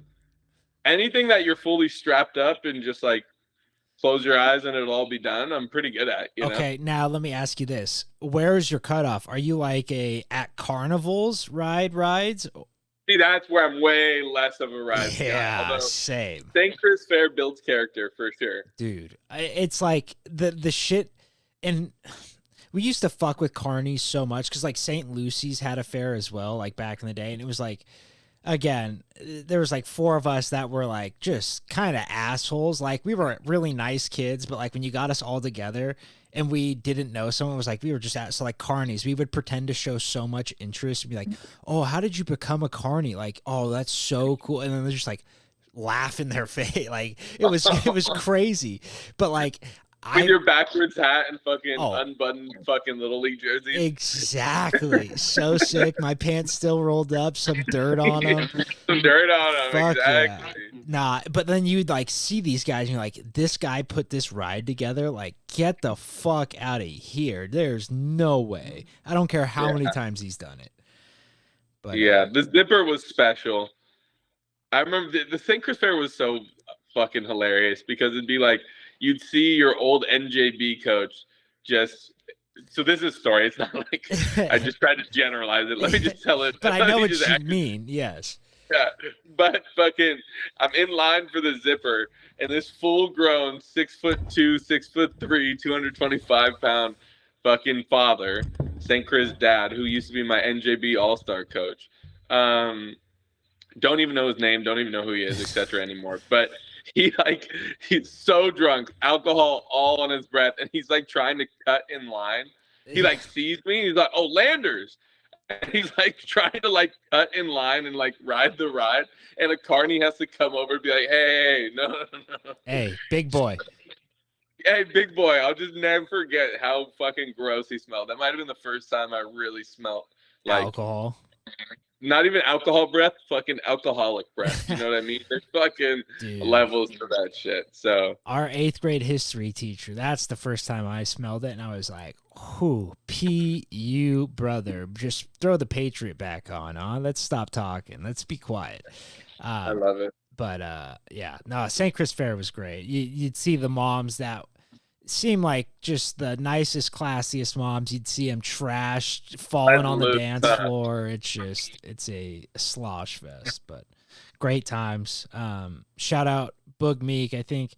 Anything that you're fully strapped up and just like close your eyes and it'll all be done, I'm pretty good at. Okay, now let me ask you this. Where is your cutoff? Are you like at carnivals rides? See, that's where I'm way less of a ride guy. Yeah, same. St. Chris Fair builds character for sure. Dude, it's like the shit, and we used to fuck with carnies so much because like St. Lucy's had a fair as well, like back in the day, and it was like, again, there was like 4 of us that were like just kind of assholes. Like we were really nice kids, but like when you got us all together and we didn't know someone, was like we were just so like carnies, we would pretend to show so much interest and be like, oh, how did you become a carny? Like, oh, that's so cool. And then they're just like laugh in their face. Like it was crazy. But like with your backwards hat and fucking unbuttoned fucking Little League jersey. Exactly. So sick. My pants still rolled up. Some dirt on them. Some dirt on them. Fuck Exactly. Yeah. Nah, but then you'd like see these guys and you're like, this guy put this ride together. Like, get the fuck out of here. There's no way. I don't care how many times he's done it. But yeah, the zipper was special. I remember the St. Chris Fair was so fucking hilarious because it'd be like, you'd see your old NJB coach just. So this is a story. It's not like I just tried to generalize it. Let me just tell it. But I know what you mean. Yes. Yeah, but fucking, I'm in line for the zipper, and this full-grown 6'2", 6'3", 225-pound fucking father, St. Chris dad, who used to be my NJB All-Star coach. Don't even know his name. Don't even know who he is, etc. anymore. But he's so drunk, alcohol all on his breath, and he's like trying to cut in line. He like sees me, and he's like, "Oh, Landers." And he's like trying to like cut in line and like ride the ride, and a carny has to come over and be like, "Hey, no. Hey, big boy. Hey, big boy." I'll just never forget how fucking gross he smelled. That might have been the first time I really smelled like Alcohol. not even alcohol breath, fucking alcoholic breath. You know what I mean? There's fucking Dude. levels to that shit. So Our 8th grade history teacher, that's the first time I smelled it, and I was like, "Who, P.U. brother, just throw the Patriot back on, huh? Let's stop talking. Let's be quiet." I love it. But yeah, no, St. Chris Fair was great. You'd see the moms that seem like just the nicest, classiest moms. You'd see them trashed, falling on the dance floor. It's a slosh fest, but great times. Shout out Boog Meek. I think,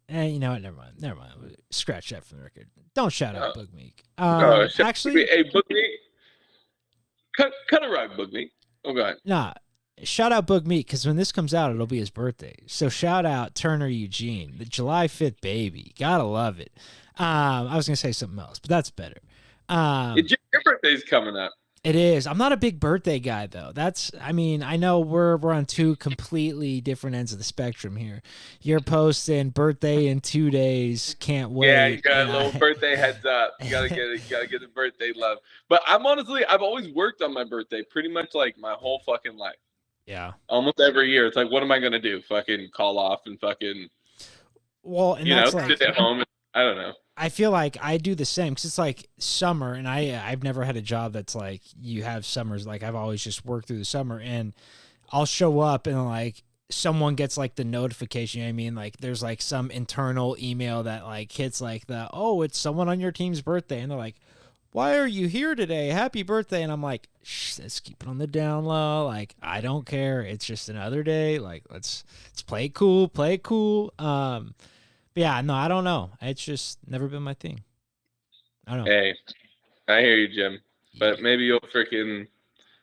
you know what? Never mind. Scratch that from the record. Don't shout out Boog Meek. Actually, hey, Boog Meek, cut a rug, Boog Meek. Oh, God. Nah. Shout out Boog Meek, because when this comes out, it'll be his birthday. So shout out Turner Eugene, the July 5th baby. Gotta love it. I was going to say something else, but that's better. Your birthday's coming up. It is. I'm not a big birthday guy, though. I know we're on two completely different ends of the spectrum here. You're posting birthday in 2 days. Can't wait. Yeah, you got a little birthday heads up. You gotta get it. You gotta get the birthday love. But I've always worked on my birthday pretty much like my whole fucking life. Yeah. Almost every year. It's like, what am I gonna do? Fucking call off and fucking sit at home. I don't know. I feel like I do the same because it's like summer, and I've never had a job that's like you have summers. Like I've always just worked through the summer, and I'll show up and like someone gets like the notification. You know what I mean? Like there's like some internal email that like hits like it's someone on your team's birthday, and they're like, "Why are you here today? Happy birthday!" And I'm like, "Shh, let's keep it on the down low. Like I don't care. It's just another day. Like let's play it cool. Play it cool." Yeah, no, I don't know. It's just never been my thing. I don't know. Hey, I hear you, Jim. But maybe you'll freaking.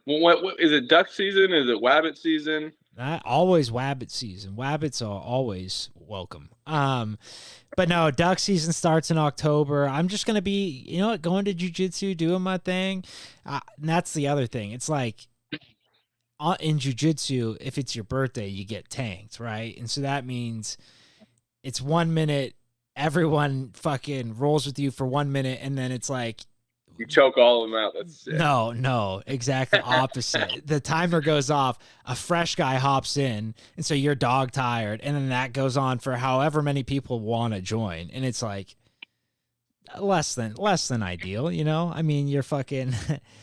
What is it? Duck season? Is it wabbit season? Always wabbit season. Wabbits are always welcome. But no, duck season starts in October. I'm just gonna be, going to jiu-jitsu, doing my thing. And that's the other thing. It's like in jiu-jitsu, if it's your birthday, you get tanked, right? And so that means it's 1 minute, everyone fucking rolls with you for 1 minute, and then it's like you choke all of them out. That's sick. No, exactly opposite. The timer goes off, a fresh guy hops in, and so you're dog tired, and then that goes on for however many people want to join, and it's like less than ideal, I mean, you're fucking.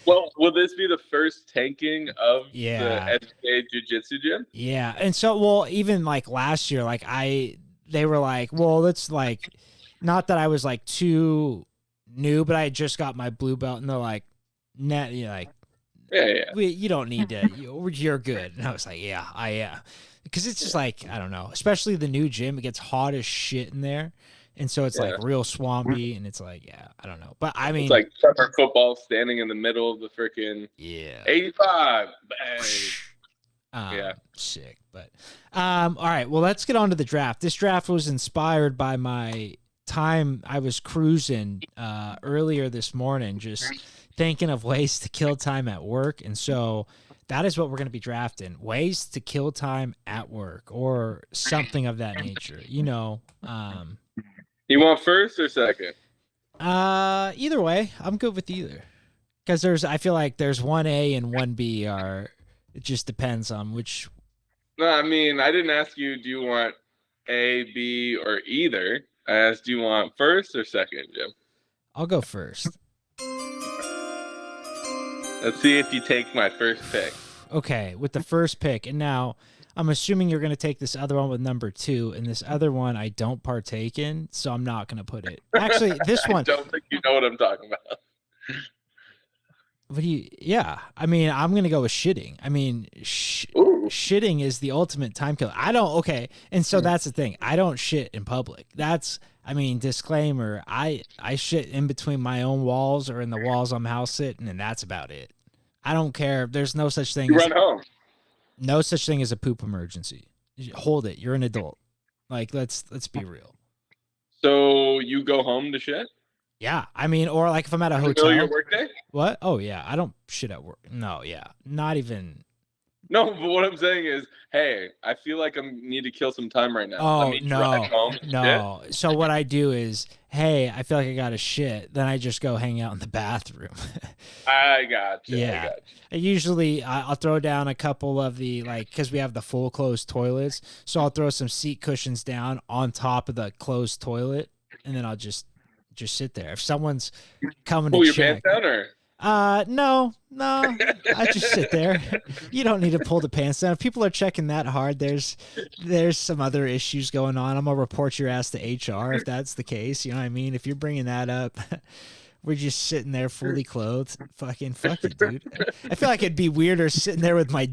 Well, will this be the first tanking of the SK Jiu-Jitsu gym? Yeah, and so even like last year, like they were like, well, it's like, not that I was like too new, but I had just got my blue belt, and they're like, "Nah, you're like, yeah, you don't need to, you're good." And I was like, "Yeah, I am," because it's just like, I don't know, especially the new gym, it gets hot as shit in there, and so it's like real swampy, and it's like, I don't know, but I mean, it's like summer football standing in the middle of the freaking 85. Sick. But all right, well, let's get on to the draft. This draft was inspired by my time I was cruising earlier this morning, just thinking of ways to kill time at work, and so that is what we're going to be drafting: ways to kill time at work or something of that nature. You want first or second? Either way, I'm good with either, because I feel like there's 1A and 1B are. It just depends on which. No, I mean, I didn't ask you, do you want A, B, or either? I asked, do you want first or second, Jim? I'll go first. Let's see if you take my first pick. Okay, with the first pick. And now I'm assuming you're going to take this other one with number 2, and this other one I don't partake in, so I'm not going to put it. Actually, this one. I don't think you know what I'm talking about. Yeah. I mean, I'm going to go with shitting. I mean, shitting is the ultimate time killer. And so that's the thing. I don't shit in public. Disclaimer, I shit in between my own walls or in the walls I'm house sitting, and that's about it. I don't care. There's no such thing. Run home. No such thing as a poop emergency. hold it. You're an adult. Like, let's be real. So you go home to shit? Yeah, I mean, or like if I'm at a In the hotel. middle of your workday? What? Oh yeah, I don't shit at work. No, yeah, not even. No, but what I'm saying is, hey, I feel like I need to kill some time right now. Oh Let me drive home and no. So what I do is, hey, I feel like I got to shit. Then I just go hang out in the bathroom. I got you. Yeah. I got you. Usually I'll throw down a couple of the, like, because we have the full closed toilets. So I'll throw some seat cushions down on top of the closed toilet, and then I'll just sit there. If someone's coming Pull to your check. pants down, or? No. I just sit there. You don't need to pull the pants down. If people are checking that hard, there's some other issues going on. I'm gonna report your ass to HR if that's the case. You know what I mean? If you're bringing that up, we're just sitting there fully clothed. Fucking fuck it, dude. I feel like it'd be weirder sitting there with my.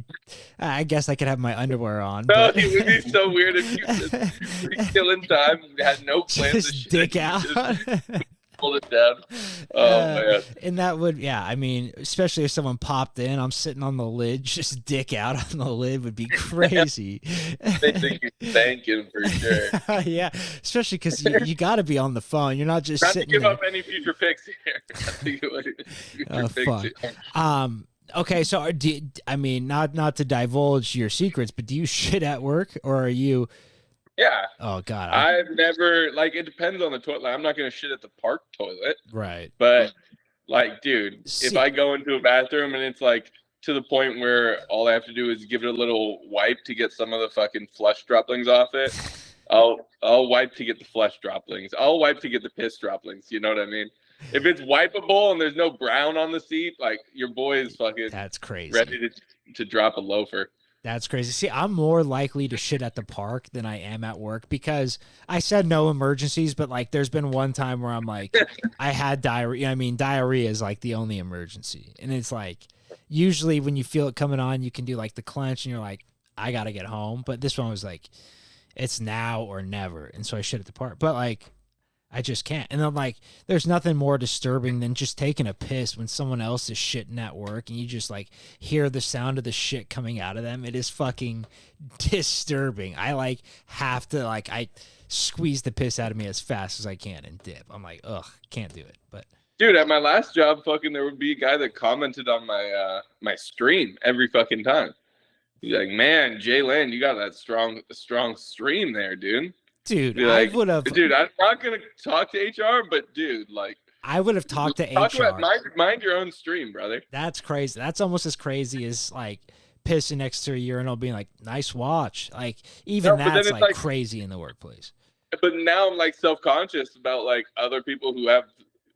I guess I could have my underwear on. No, But it would be so weird if you just killing time, had no plans to just shit, dick you out. just pulled it down. Oh man. And that would, yeah, I mean, especially if someone popped in, I'm sitting on the lid, just dick out on the lid would be crazy. They think you're thanking for sure. Yeah, especially because you got to be on the phone. You're not just Not to sitting give there. up any future picks here. Not to give up any future Oh, picks fuck. here. Okay, so I mean, not to divulge your secrets, but do you shit at work, or are you? Yeah. Oh God, I've never, like, it depends on the toilet. Like, I'm not going to shit at the park toilet. right. But, like, dude, See- if I go into a bathroom and it's, like, to the point where all I have to do is give it a little wipe to get some of the fucking flush droplings off it, I'll wipe to get the flush droplings. I'll wipe to get the piss droplings. You know what I mean? If it's wipeable and there's no brown on the seat, like, your boy is fucking That's crazy. ready to drop a loafer. That's crazy. See, I'm more likely to shit at the park than I am at work because I said no emergencies, but like there's been one time where I'm like, I had diarrhea. I mean, diarrhea is like the only emergency. And it's like, usually when you feel it coming on, you can do like the clench and you're like, I got to get home. But this one was like, it's now or never. And so I shit at the park. But like, I just can't. And I'm like, there's nothing more disturbing than just taking a piss when someone else is shitting at work and you just like hear the sound of the shit coming out of them. It is fucking disturbing. I like have to like, I squeeze the piss out of me as fast as I can and dip. I'm like, ugh, can't do it. But Dude, at my last job, fucking, there would be a guy that commented on my my stream every fucking time. He's like, man, Jalen, you got that strong stream there, dude. dude, Be like, I would have, dude, I'm not gonna talk to HR, but dude, like, I would have talked to talk HR. about mind your own stream, brother. That's crazy. That's almost as crazy as like pissing next to a urinal being like, nice watch. Like even No, but then that's it's like like- crazy in the workplace. But now I'm like self-conscious about like other people who have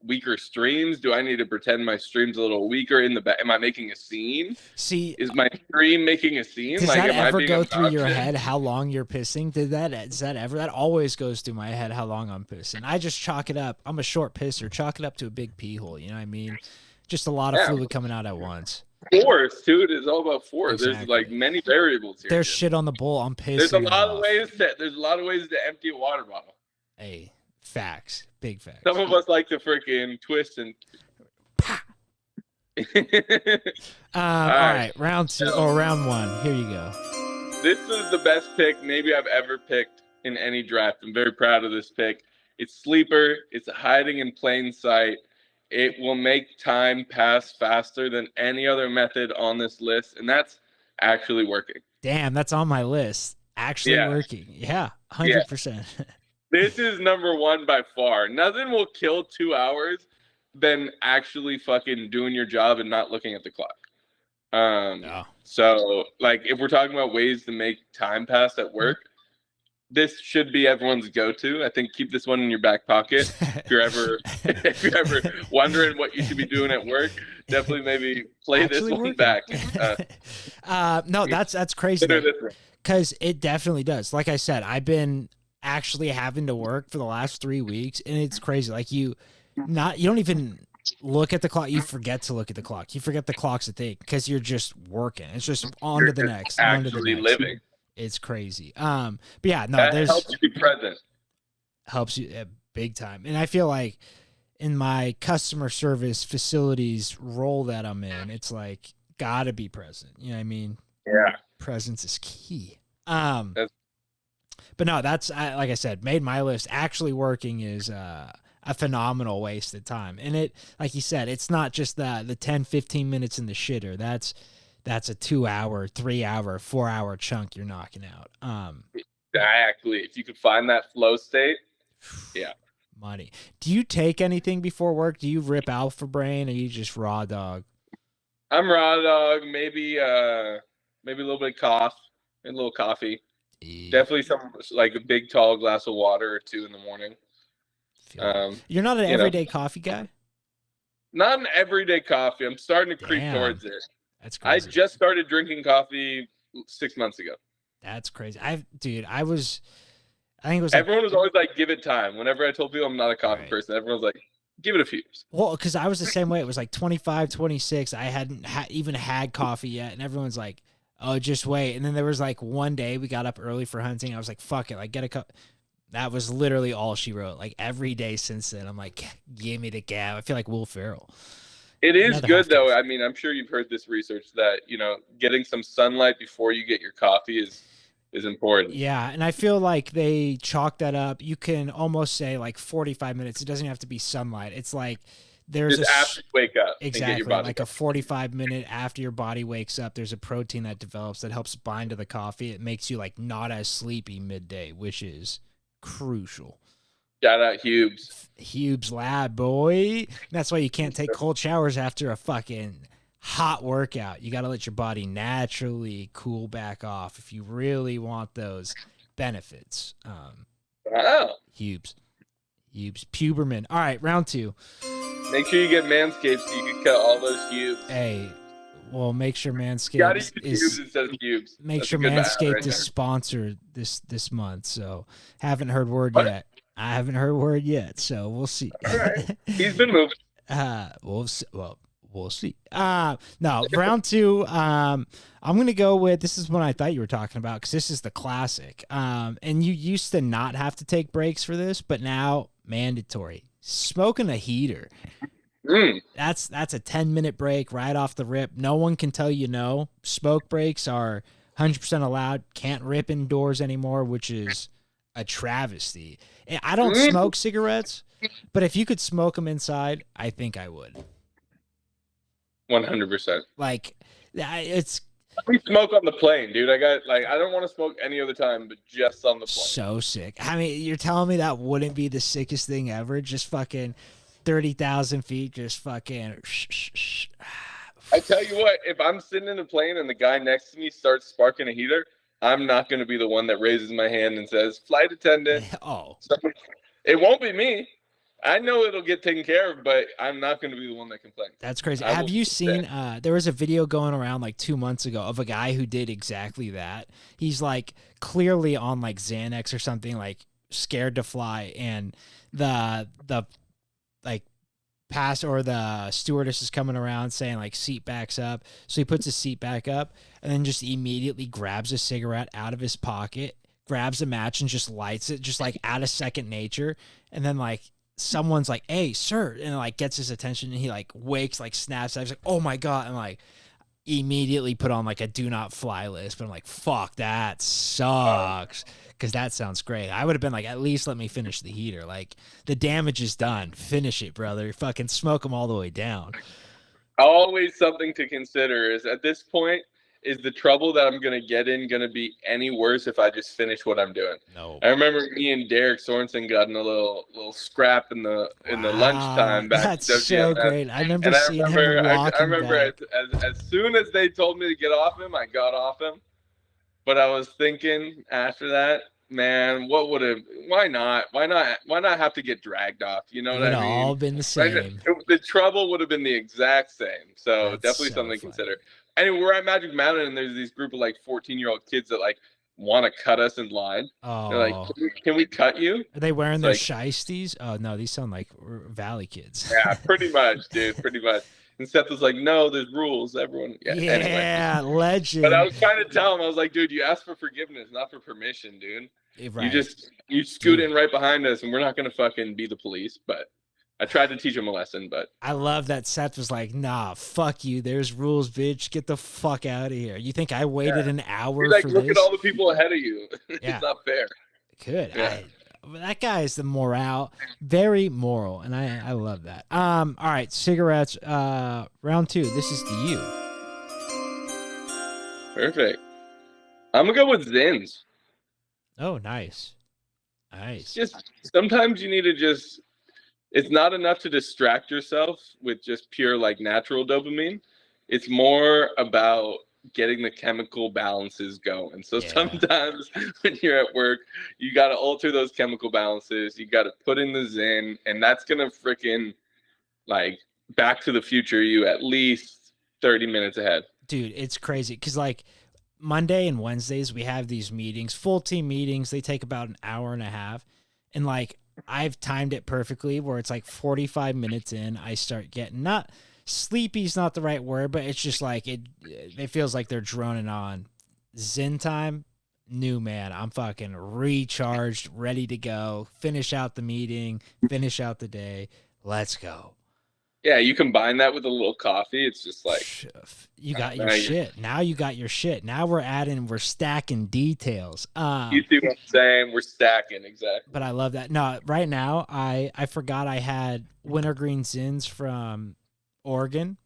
weaker streams. Do I need to pretend my stream's a little weaker in the back? Am I making a scene? See, Is my stream making a scene? does Like, that am I ever being go through your obnoxious? head how long you're pissing? Does that ever? That always goes through my head how long I'm pissing. I just chalk it up. I'm a short pisser. Chalk it up to a big pee hole. You know what I mean? Just a lot of Yeah. fluid coming out at once. Force, dude. It's all about force. There's Exactly. like many variables here. There's dude. shit on the bowl. I'm pissing. There's a it lot of off. ways to. There's a lot of ways to empty a water bottle. Hey, facts. Big facts. Some of us like to freaking twist and. All right, round two or round one. Here you go. This is the best pick maybe I've ever picked in any draft. I'm very proud of this pick. It's sleeper. It's hiding in plain sight. It will make time pass faster than any other method on this list, and that's actually working. Damn, that's on my list. Actually Yeah. working. Yeah, 100%. This is number one by far. Nothing will kill 2 hours than actually fucking doing your job and not looking at the clock. No. So, like, if we're talking about ways to make time pass at work, this should be everyone's go-to. I think keep this one in your back pocket. If you're ever wondering what you should be doing at work, definitely maybe play Actually this one working. back. No, that's crazy. Consider this one. Because it definitely does. Like I said, I've been actually having to work for the last 3 weeks, and it's crazy. Like you don't even look at the clock. You forget to look at the clock. You forget the clock's a thing because you're just working. It's just on to the You're next. On to the actually next. living. It's crazy. But yeah, no, That there's helps you be present. helps you big time. And I feel like in my customer service facilities role that I'm in, it's like gotta be present. You know what I mean? Yeah. Presence is key. That's But no, that's like I said, made my list. Actually working is a phenomenal waste of time. And it, like you said, it's not just the 10, 15 minutes in the shitter. That's a 2 hour, 3 hour, 4 hour chunk you're knocking out. Exactly. If you could find that flow state, yeah. Money. Do you take anything before work? Do you rip Alpha Brain, or you just raw dog? I'm raw dog. Maybe a little bit of a little coffee. Yeah. Definitely some like a big tall glass of water or two in the morning. You're not an everyday coffee guy? Not an everyday coffee. I'm starting to creep towards it. That's crazy. I just started drinking coffee 6 months ago. That's crazy. I think it was everyone was always like, give it time. Whenever I told people I'm not a coffee person, everyone was like, give it a few years. Well, because I was the same way. It was like 25, 26. I hadn't even had coffee yet. And everyone's like, oh, just wait. And then there was like one day we got up early for hunting. I was like, fuck it. Like, get a cup. That was literally all she wrote. Like, every day since then, I'm like, give me the gab. I feel like Will Ferrell. It is good, though. I mean, I'm sure you've heard this research that, getting some sunlight before you get your coffee is important. Yeah, and I feel like they chalk that up. You can almost say like 45 minutes. It doesn't have to be sunlight. It's like there's just after you wake up. Exactly, and get your body like a 45-minute after your body wakes up, there's a protein that develops that helps bind to the coffee. It makes you like not as sleepy midday, which is crucial. Shout out Hube's lab, boy. That's why you can't take cold showers after a fucking hot workout. You got to let your body naturally cool back off if you really want those benefits. Hube's Puberman. All right, round 2. Make sure you get Manscaped so you can cut all those pubes. Hey, well, make sure Manscaped is sponsored this month. So haven't heard word yet. I haven't heard word yet. So we'll see. All right, he's been moved. We'll see. No, round 2. I'm gonna go with, this is one I thought you were talking about because this is the classic. And you used to not have to take breaks for this, but now mandatory. Smoking a heater. That's a 10-minute break right off the rip. No one can tell you no. Smoke breaks are 100% allowed. Can't rip indoors anymore, which is a travesty. I don't smoke cigarettes, but if you could smoke them inside, I think I would. 100%. Like, it's. We smoke on the plane, dude. I don't want to smoke any other time, but just on the plane. So sick. I mean, you're telling me that wouldn't be the sickest thing ever? Just fucking 30,000 feet, just fucking. I tell you what, if I'm sitting in a plane and the guy next to me starts sparking a heater, I'm not going to be the one that raises my hand and says, flight attendant. Oh. It won't be me. I know it'll get taken care of, but I'm not going to be the one that complains. That's crazy. Have you seen, there was a video going around like 2 months ago of a guy who did exactly that. He's like clearly on like Xanax or something, like scared to fly. And the like pass or the stewardess is coming around saying like seat backs up. So he puts his seat back up and then just immediately grabs a cigarette out of his pocket, grabs a match and just lights it, just like out of second nature. And then like, someone's like, hey, sir, and like gets his attention and he like wakes, like snaps out. He's like, oh my God. And like immediately put on like a do not fly list. But I'm like, fuck, that sucks. Because that sounds great. I would have been like, at least let me finish the heater. Like the damage is done. Finish it, brother. Fucking smoke them all the way down. Always something to consider is at this point, is the trouble that I'm going to get in going to be any worse if I just finish what I'm doing? No. I remember me and Derek Sorensen got in a little scrap in the lunchtime back. That's so great. I remember seeing him walking I remember as soon as they told me to get off him, I got off him. But I was thinking after that, man, why not have to get dragged off? You know what I mean? It would all been the same. The trouble would have been the exact same. So That's definitely so something to funny. consider. Anyway, we're at Magic Mountain, and there's these group of like 14-year-old kids that like want to cut us in line. Oh. They're like, can we cut you? Are they wearing their like, shiesties? Oh, no, these sound like Valley kids. Yeah, pretty much, dude, pretty much. And Seth was like, no, there's rules. Everyone. Yeah, anyway. Legend. But I was trying to tell him, I was like, dude, you asked for forgiveness, not for permission, dude. Right. You scoot in right behind us, and we're not going to fucking be the police, but I tried to teach him a lesson, but I love that Seth was like, nah, fuck you. There's rules, bitch. Get the fuck out of here. You think I waited an hour like, for look this? at all the people ahead of you. Yeah. It's not fair. Good. Yeah. That guy is the morale, very moral, and I love that. All right, cigarettes. Round 2. This is to you. Perfect. I'm gonna go with Zins. Oh, nice. Nice. Just sometimes you need to just. It's not enough to distract yourself with just pure like natural dopamine. It's more about getting the chemical balances going. So sometimes when you're at work, you got to alter those chemical balances. You got to put in the Zen, and that's gonna freaking like Back to the Future you at least 30 minutes ahead. Dude, it's crazy because like Monday and Wednesdays we have these meetings, full team meetings. They take about an hour and a half, and like I've timed it perfectly where it's like 45 minutes in, I start getting not sleepy's not the right word, but it's just like it feels like they're droning on. Zen time, new man. I'm fucking recharged, ready to go. Finish out the meeting, finish out the day. Let's go. Yeah, you combine that with a little coffee. It's just like you got your shit. Now you got your shit. Now we're stacking details. You see what I'm saying? We're stacking, exactly. But I love that. No, right now I forgot I had wintergreen Zins from Oregon,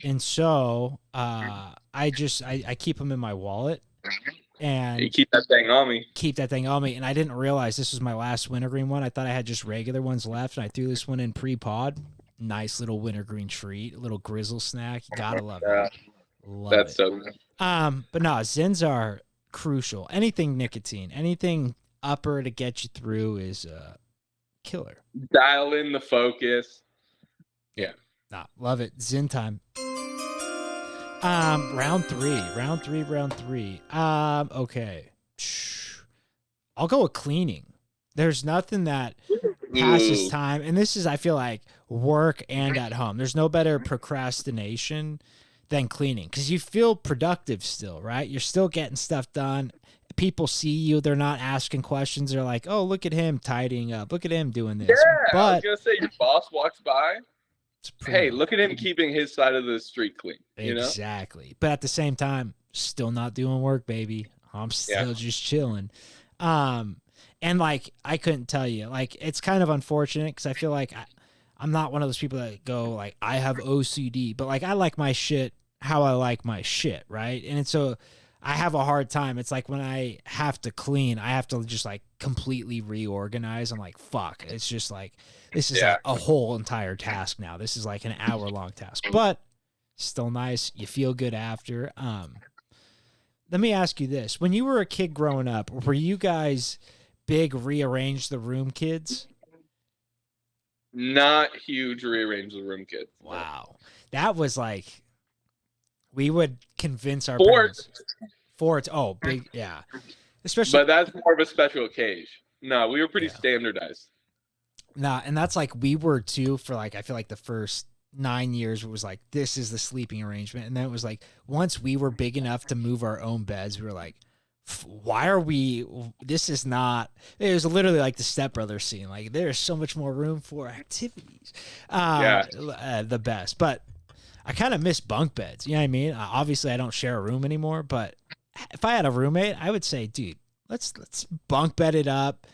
and so I keep them in my wallet. And you keep that thing on me. And I didn't realize this was my last wintergreen one. I thought I had just regular ones left, and I threw this one in pre-pod. Nice little wintergreen treat, a little grizzle snack. You gotta love it. That's so good. But no, Zins are crucial. Anything nicotine, anything upper to get you through is killer. Dial in the focus. Yeah. Nah, love it. Zin time. Round three. Okay. I'll go with cleaning. There's nothing that passes time, and this is, I feel like, work and at home. There's no better procrastination than cleaning because you feel productive still, right? You're still getting stuff done. People see you. They're not asking questions. They're like, oh, look at him tidying up. Look at him doing this. Yeah, but I was going to say, your boss walks by. Hey, look at him keeping his side of the street clean. Exactly. You know? But at the same time, still not doing work, baby. I'm still just chilling. And like, I couldn't tell you, like, it's kind of unfortunate because I feel like I'm not one of those people that go like, I have OCD, but like, I like my shit how I like my shit, right? And so I have a hard time. It's like when I have to clean, I have to just like completely reorganize. I'm like, fuck. It's just like, this is like a whole entire task now. This is like an hour-long task, but still nice. You feel good after. Let me ask you this. When you were a kid growing up, were you guys big rearrange the room kids? Not huge rearrange the room kids. Wow. That was like, we would convince our Forts. parents. Forts. Oh, big. Yeah. Especially. But that's more of a special occasion. No, we were pretty standardized. Nah, and that's like we were too for like, I feel like the first 9 years it was like, this is the sleeping arrangement. And then it was like, once we were big enough to move our own beds, we were like, why are we, this is not, it was literally like the Step Brothers scene. Like there's so much more room for activities. The best. But I kind of miss bunk beds. You know what I mean? Obviously I don't share a room anymore, but if I had a roommate, I would say, dude, let's bunk bed it up.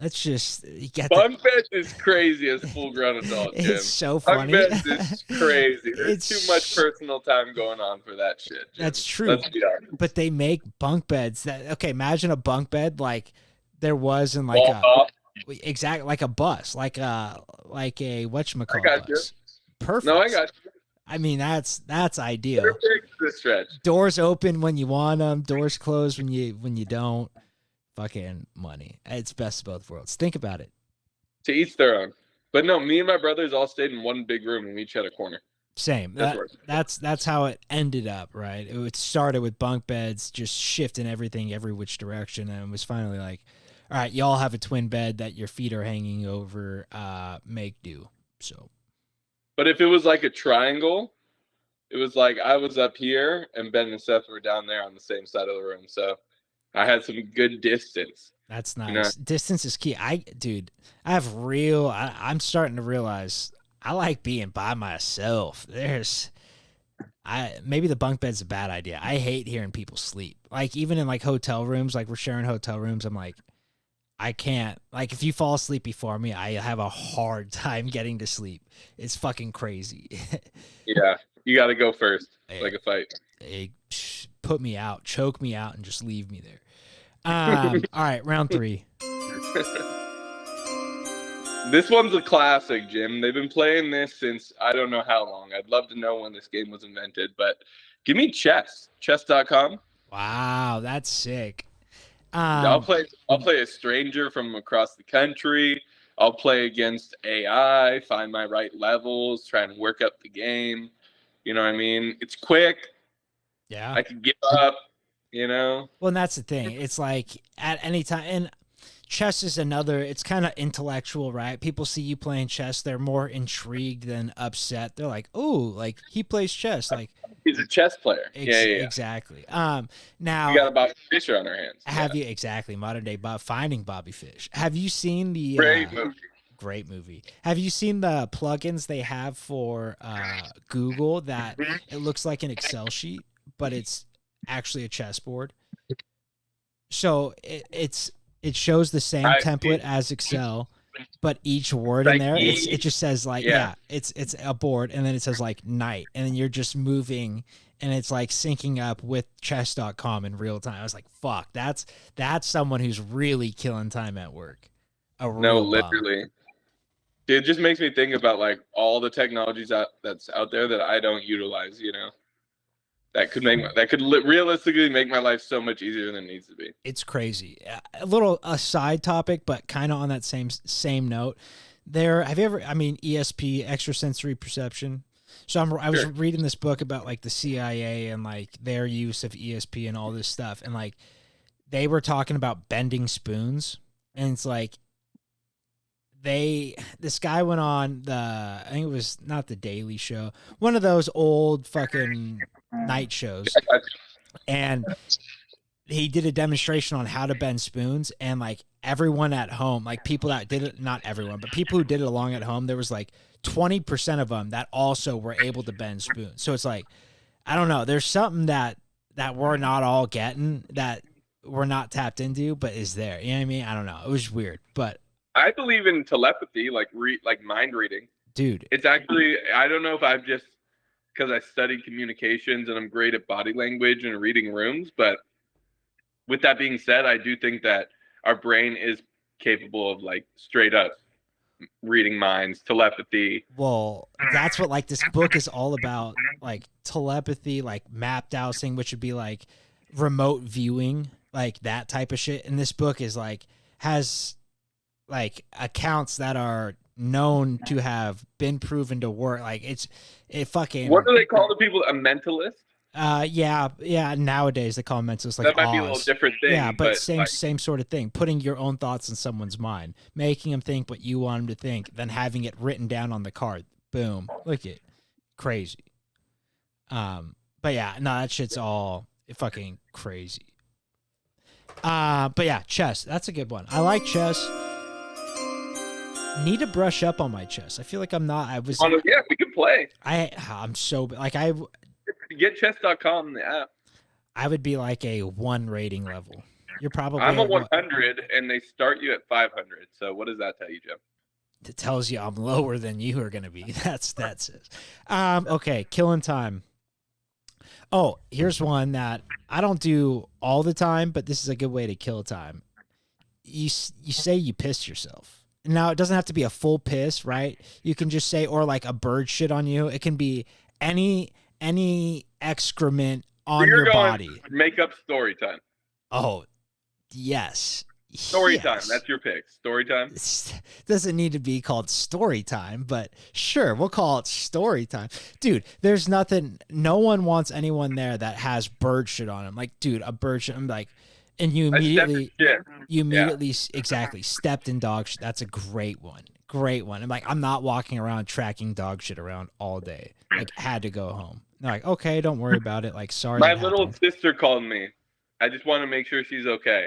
Let's just get bunk beds is crazy as full-grown adult, Jim. It's so funny. Bunk beds is crazy. There's too much personal time going on for that shit, Jim. That's true. Let's be honest. But they make bunk beds that, okay, imagine a bunk bed like there was in like exactly like a bus, like a whatchamacallit bus. Perfect. No, I got you. I mean, that's ideal. Perfect the stretch. Doors open when you want them. Doors closed when you don't. Fucking money. It's best of both worlds. Think about it. To each their own. But no, me and my brothers all stayed in one big room and we each had a corner. Same. That's how it ended up, right? It started with bunk beds, just shifting everything every which direction, and it was finally like, all right, y'all have a twin bed that your feet are hanging over. Make do. So. But if it was like a triangle, it was like I was up here and Ben and Seth were down there on the same side of the room. So I had some good distance. That's nice. You know? Distance is key. I'm starting to realize I like being by myself. Maybe the bunk bed's a bad idea. I hate hearing people sleep. Like even in like hotel rooms, like we're sharing hotel rooms, I'm like, I can't. Like, if you fall asleep before me, I have a hard time getting to sleep. It's fucking crazy. Yeah, you got to go first, like a fight. Put me out, choke me out, and just leave me there. All right, round 3. This one's a classic, Jim. They've been playing this since I don't know how long. I'd love to know when this game was invented, but give me chess. Chess.com. Wow, that's sick. I'll play a stranger from across the country. I'll play against AI, find my right levels, try and work up the game. You know what I mean? It's quick. Yeah. I can give up, you know? Well, and that's the thing. It's like at any time, and chess is another, it's kind of intellectual, right? People see you playing chess, they're more intrigued than upset. They're like, oh, like he plays chess. Like he's a chess player. Yeah. Exactly. Now we got a Bobby Fischer on our hands. Have you exactly modern day Finding Bobby Fish? Have you seen the Great movie. Have you seen the plugins they have for Google that it looks like an Excel sheet, but it's actually a chessboard? So it shows the same template as Excel, but each word in there, it just says like, it's a board, and then it says like knight, and then you're just moving, and it's like syncing up with chess.com in real time. I was like, fuck, that's someone who's really killing time at work. No, literally. Dude, it just makes me think about like all the technologies that's out there that I don't utilize, you know? That could realistically make my life so much easier than it needs to be. It's crazy. A side topic, but kind of on that same note. ESP, extrasensory perception. So I was reading this book about like the CIA and like their use of ESP and all this stuff, and like they were talking about bending spoons, and it's like this guy went on I think it was not the Daily Show, one of those old fucking night shows, and he did a demonstration on how to bend spoons, and like everyone at home, like people that did it, not everyone, but people who did it along at home, there was like 20% of them that also were able to bend spoons. So it's like, I don't know, there's something that we're not all getting, that we're not tapped into, but is there. You know what I mean? I don't know. It was weird, but I believe in telepathy, like mind reading. Dude, it's actually, I don't know if I've just, because I studied communications and I'm great at body language and reading rooms, but with that being said, I do think that our brain is capable of like straight up reading minds, telepathy. Well, that's what like this book is all about, like telepathy, like map dowsing, which would be like remote viewing, like that type of shit. And this book is like, has like accounts that are known to have been proven to work. Like it fucking. What do they call the people? A mentalist? Yeah. Nowadays they call them mentalists. Like that might be a little different thing. Yeah, but same sort of thing. Putting your own thoughts in someone's mind, making them think what you want them to think, then having it written down on the card. Boom. Look it, crazy. But yeah, no, that shit's all fucking crazy. But yeah, chess. That's a good one. I like chess. Need to brush up on my chess. I feel like I'm not. Yeah, we can play. I'm so like get chess.com in the app. I would be like a 1 rating level. You're probably. I'm a 100, and they start you at 500. So what does that tell you, Jim? It tells you I'm lower than you are going to be. That's it. Okay, killing time. Oh, here's one that I don't do all the time, but this is a good way to kill time. You say you pissed yourself. Now, it doesn't have to be a full piss, right? You can just say, or like a bird shit on you. It can be any excrement on your body. Make up story time. Oh, yes. Story time. That's your pick. Story time. Doesn't need to be called story time, but sure, we'll call it story time. Dude, there's nothing. No one wants anyone there that has bird shit on him. Like, dude, a bird shit. I'm like, and you immediately exactly stepped in dog shit. That's a great one. I'm like, I'm not walking around tracking dog shit around all day. Like, had to go home. They're like, okay, don't worry about it. Like, sorry. My little sister called me. I just want to make sure she's okay.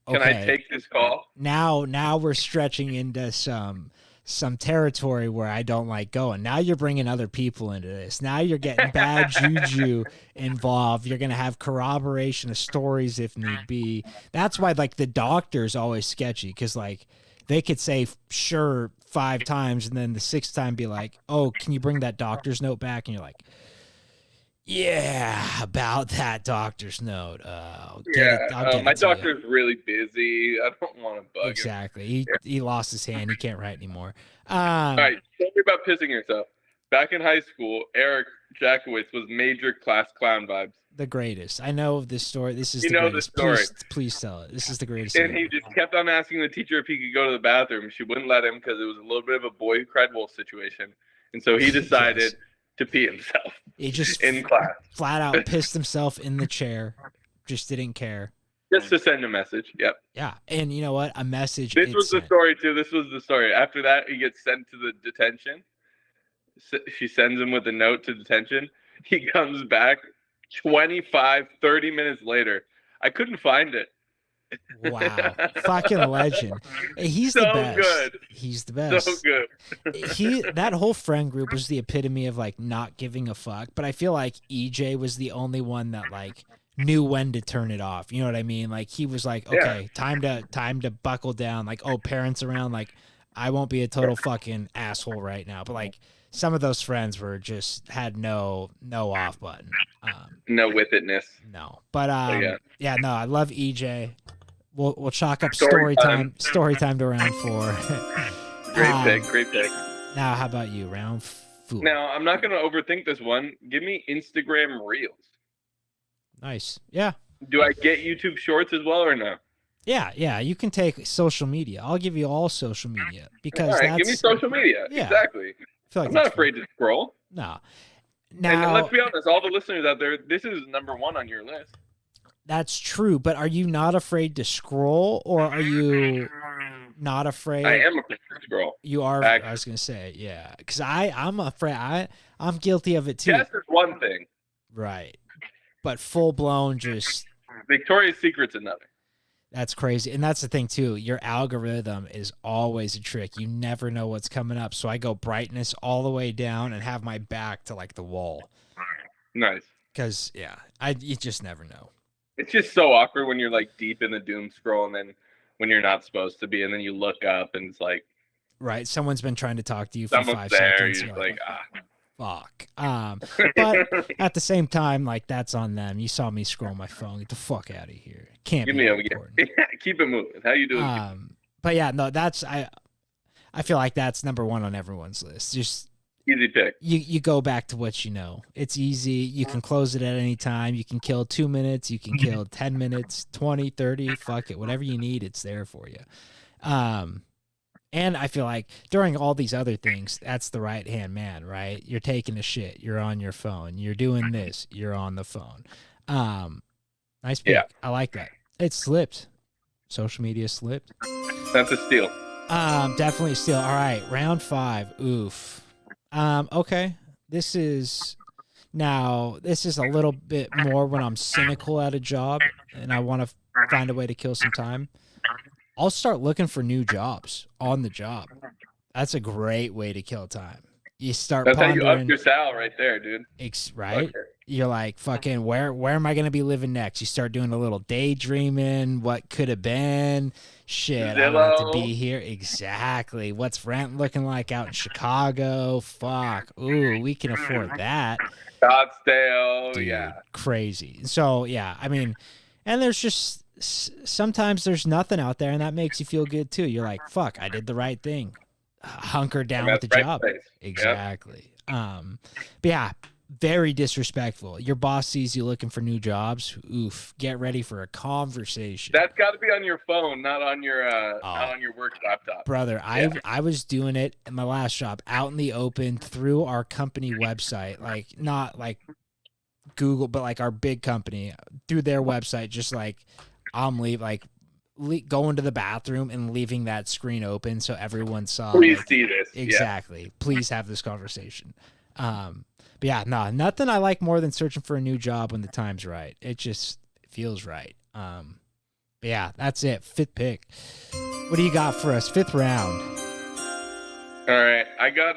Can I take this call? Now we're stretching into some some territory where I don't like going. Now you're bringing other people into this. Now you're getting bad juju involved. You're going to have corroboration of stories if need be. That's why like the doctor's always sketchy, because like they could say sure 5 times and then the 6th time be like, oh, can you bring that doctor's note back? And you're like, yeah, about that doctor's note. I'll get my it to doctor's really busy. I don't want to bug him. Exactly. He lost his hand. He can't write anymore. All right, tell me about pissing yourself. Back in high school, Eric Jackowitz was major class clown vibes. The greatest. I know this story. This is You the know greatest. the story. Please tell it. This is the greatest. And story. he just kept on asking the teacher if he could go to the bathroom. She wouldn't let him because it was a little bit of a boy who cried wolf situation. And so he decided Yes. to pee himself He just in class. flat out pissed himself in the chair. Just didn't care. Just to send a message. Yep. Yeah. And you know what? A message. This it was the sent. story, too. This was the story. After that, he gets sent to the detention. She sends him with a note to detention. He comes back 30 minutes later. I couldn't find it. Wow. Fucking legend. He's So the best. good. He's the best. So good. That whole friend group was the epitome of like not giving a fuck, but I feel like EJ was the only one that like knew when to turn it off. You know what I mean? Like he was like, okay, time to buckle down. Like, oh, parents around, like I won't be a total fucking asshole right now. But like some of those friends were just had no off button. No with itness. No. But yeah, no, I love EJ. We'll chalk up story time to round 4. Great pick. Now, how about you? Round 4. Now, I'm not going to overthink this one. Give me Instagram Reels. Nice. Yeah. Do I get YouTube Shorts as well or no? Yeah. You can take social media. I'll give you all social media because all right, give me social media. Yeah. Exactly. I feel like I'm not that's afraid to scroll. No. And Now, let's be honest, all the listeners out there, this is number 1 on your list. that's true, but are you not afraid to scroll, or are you not afraid? I am afraid to scroll. You are. Actually. I was gonna say, yeah, because I'm afraid. I'm guilty of it too. Guess is one thing. Right. But full blown, just Victoria's Secret's another. that's crazy. And that's the thing too. Your algorithm is always a trick. You never know what's coming up. So I go brightness all the way down and have my back to like the wall. Nice. Because you just never know. It's just so awkward when you're like deep in the doom scroll and then when you're not supposed to be, and then you look up and it's like right. Someone's been trying to talk to you for someone's 5 there. seconds. You're like, fuck. But at the same time, like that's on them. You saw me scroll my phone. Get the fuck out of here. Can't give be me that important. keep it moving. How you doing? But yeah, no, that's I feel like that's number 1 on everyone's list. Just easy pick. You go back to what you know. It's easy. You can close it at any time. You can kill 2 minutes. You can kill 10 minutes, 20, 30. Fuck it. Whatever you need, it's there for you. And I feel like during all these other things, that's the right-hand man, right? You're taking a shit. You're on your phone. You're doing this. You're on the phone. Nice pick. Yeah. I like that. It slipped. Social media slipped. That's a steal. Definitely steal. All right, round 5. Oof. Okay. This is a little bit more when I'm cynical at a job and I want to find a way to kill some time. I'll start looking for new jobs on the job. That's a great way to kill time. You start That's pondering. how you up your sal right there, dude. Right? Okay. You're like, fucking, where am I going to be living next? You start doing a little daydreaming. What could have been? Shit, I want to be here. Exactly. What's rent looking like out in Chicago? Fuck. Ooh, we can afford that. Scottsdale. Dude, yeah. Crazy. So, yeah, I mean, and there's just sometimes there's nothing out there, and that makes you feel good too. You're like, fuck, I did the right thing. Hunker down with the job. Place. Exactly. Yep. But yeah, very disrespectful. Your boss sees you looking for new jobs. Oof. Get ready for a conversation. That's got to be on your phone, not on your work laptop. Brother, yeah. I was doing it in my last job out in the open through our company website, like not like Google, but like our big company through their website, just like I'm going to the bathroom and leaving that screen open so everyone saw. Please see this. Exactly. Yeah. Please have this conversation. But yeah, nothing I like more than searching for a new job when the time's right. It just feels right. But yeah, that's it. 5th pick. What do you got for us? 5th round. All right, I got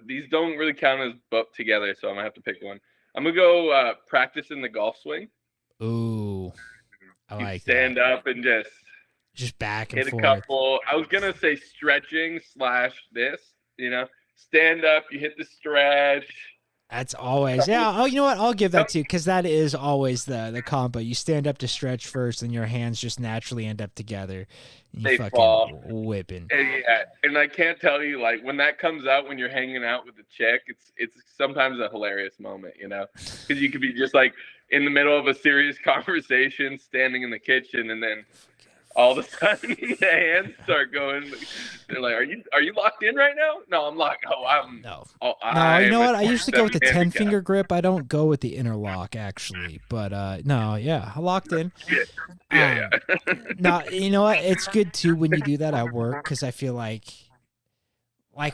these don't really count as both together, so I'm gonna have to pick one. I'm gonna go practice in the golf swing. Ooh, I You like stand that. up and Just back and hit a forth. couple. I was gonna say stretching / this. Stand up, you hit the stretch. That's always Oh, you know what? I'll give that to you because that is always the combo. You stand up to stretch first, and your hands just naturally end up together. And you They fucking fall. whipping. And I can't tell you, like, when that comes out when you're hanging out with a chick, it's sometimes a hilarious moment, because you could be just like in the middle of a serious conversation, standing in the kitchen, and then all of a sudden the hands start going. They're like, "Are you locked in right now?" No, I'm locked. No. Oh, No, you know what? I I'm used to go with the 10 handicap. finger grip. I don't go with the interlock actually, but no, yeah, I locked in. Yeah. No, you know what? It's good too when you do that at work because I feel like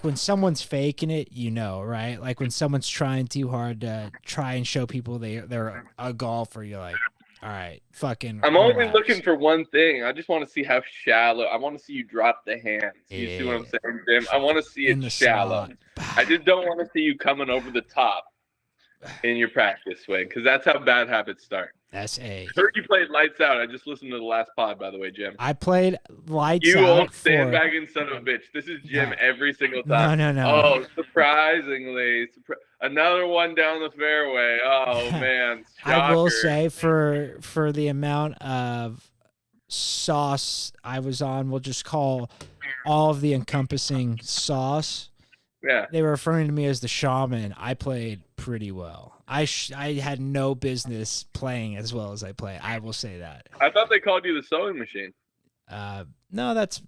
when someone's faking it, right? Like when someone's trying too hard to try and show people they're a golfer, you're like, all right, fucking. I'm only relax. looking for one thing. I just want to see how shallow. I want to see you drop the hands. You see what I'm saying, Jim? I want to see In it the shallow. slot. I just don't want to see you coming over the top in your practice swing, because that's how bad habits start. That's a. Heard you played lights out. I just listened to the last pod, by the way, Jim. I played lights You out. old sandbagging son of a bitch. This is Jim No. every single time. No. Oh, surprisingly, another one down the fairway. Oh man, I will shocker. say for the amount of sauce I was on, we'll just call all of the encompassing sauce. Yeah. They were referring to me as the shaman. I played pretty well. I had no business playing as well as I played. I will say that. I thought they called you the sewing machine. No, that's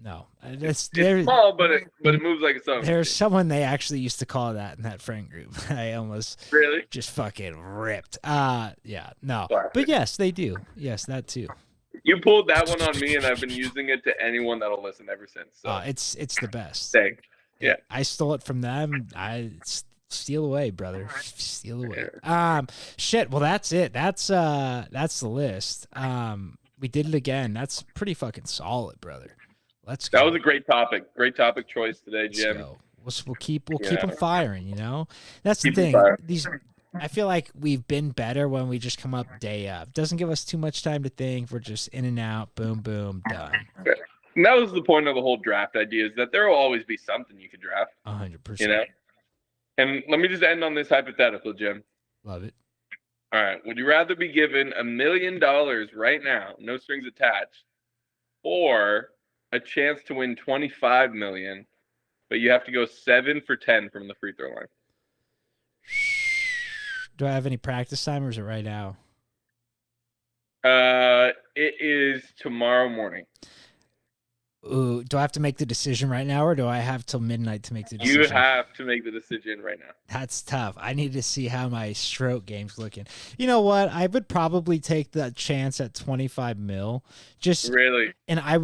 no. It's small, but it moves like a sewing There's machine. someone they actually used to call that in that friend group. I almost Really? just fucking ripped. Yeah, no. But yes, they do. Yes, that too. You pulled that one on me, and I've been using it to anyone that'll listen ever since. So. It's the best. Thanks. Yeah. I stole it from them. I steal away, brother. Steal away. Shit. Well, that's it. That's the list. We did it again. That's pretty fucking solid, brother. Let's go. That was a great topic. Great topic choice today, Jim. We'll keep them firing. That's Keep the thing. firing. I feel like we've been better when we just come up day of. Doesn't give us too much time to think. We're just in and out. Boom, boom, done. And that was the point of the whole draft idea, is that there will always be something you could draft. 100%. And let me just end on this hypothetical, Jim. Love it. All right. Would you rather be given $1 million right now, no strings attached, or a chance to win $25 million, but you have to go 7 for 10 from the free throw line? Do I have any practice time, or is it right now? It is tomorrow morning. Ooh, do I have to make the decision right now, or do I have till midnight to make the decision? You have to make the decision right now. That's tough. I need to see how my stroke game's looking. You know what? I would probably take the chance at 25 mil. Just really, and I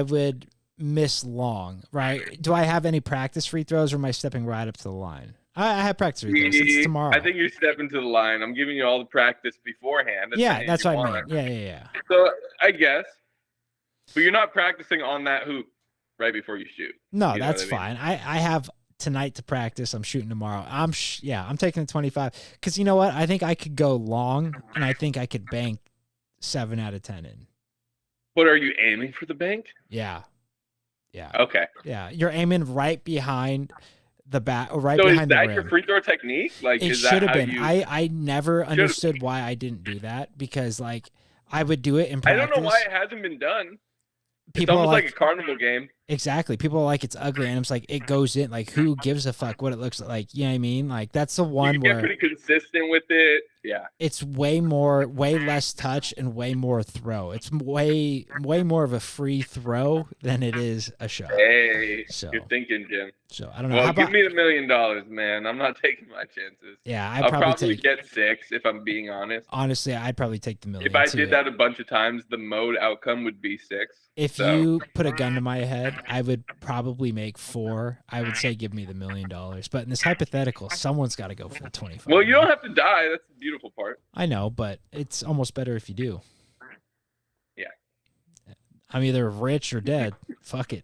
would miss long, right? Do I have any practice free throws, or am I stepping right up to the line? I have practice free throws. It's tomorrow. I think you're stepping to the line. I'm giving you all the practice beforehand. Yeah, that's what I mean. Yeah. So I guess. But you're not practicing on that hoop right before you shoot. No, that's fine. I have tonight to practice. I'm shooting tomorrow. I'm taking the 25 because you know what? I think I could go long, and I think I could bank 7 out of 10 in. But are you aiming for the bank? Yeah. Okay. Yeah, you're aiming right behind the bat, or right so behind the rim. So is that your free throw technique? Like, it should have been. I never understood why I didn't do that, because like I would do it in practice. I don't know why it hasn't been done. People it's almost like a carnival game. Exactly. People are like, it's ugly, and it's like, it goes in. Like, who gives a fuck what it looks like? You know what I mean? Like, that's the one where pretty consistent with it. Yeah. It's way less touch and way more throw. It's way more of a free throw than it is a shot. Hey, you're thinking, Jim. So I don't know. Well, give me $1 million, man. I'm not taking my chances. Yeah, I'll probably get 6 if I'm being honest. Honestly, I'd probably take the $1 million. If I did that a bunch of times, the mode outcome would be 6. If you put a gun to my head, I would probably make 4. I would say give me the $1 million. But in this hypothetical, someone's got to go for the 25. Well, you don't have to die. That's the beautiful part. I know, but it's almost better if you do. Yeah. I'm either rich or dead. Fuck it.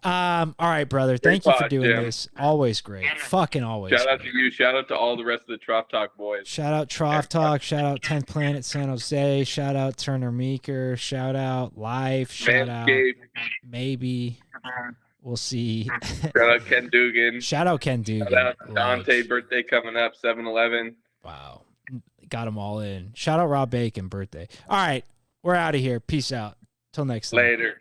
All right, brother. Thank you for pod, doing Jim. this. Always great. Fucking always. Shout out great. to you. Shout out to all the rest of the Trough Talk boys. Shout out Trough Talk. Shout out 10th Planet San Jose. Shout out Turner Meeker. Shout out Life. Shout out Manscaped. Maybe. We'll see. Shout out Ken Dugan. Shout out Ken Dugan. Shout out Dante, Like, birthday coming up, 7-Eleven. wow. Got them all in. Shout out Rob Bacon, birthday. All right. We're out of here. Peace out. Till next time. Later.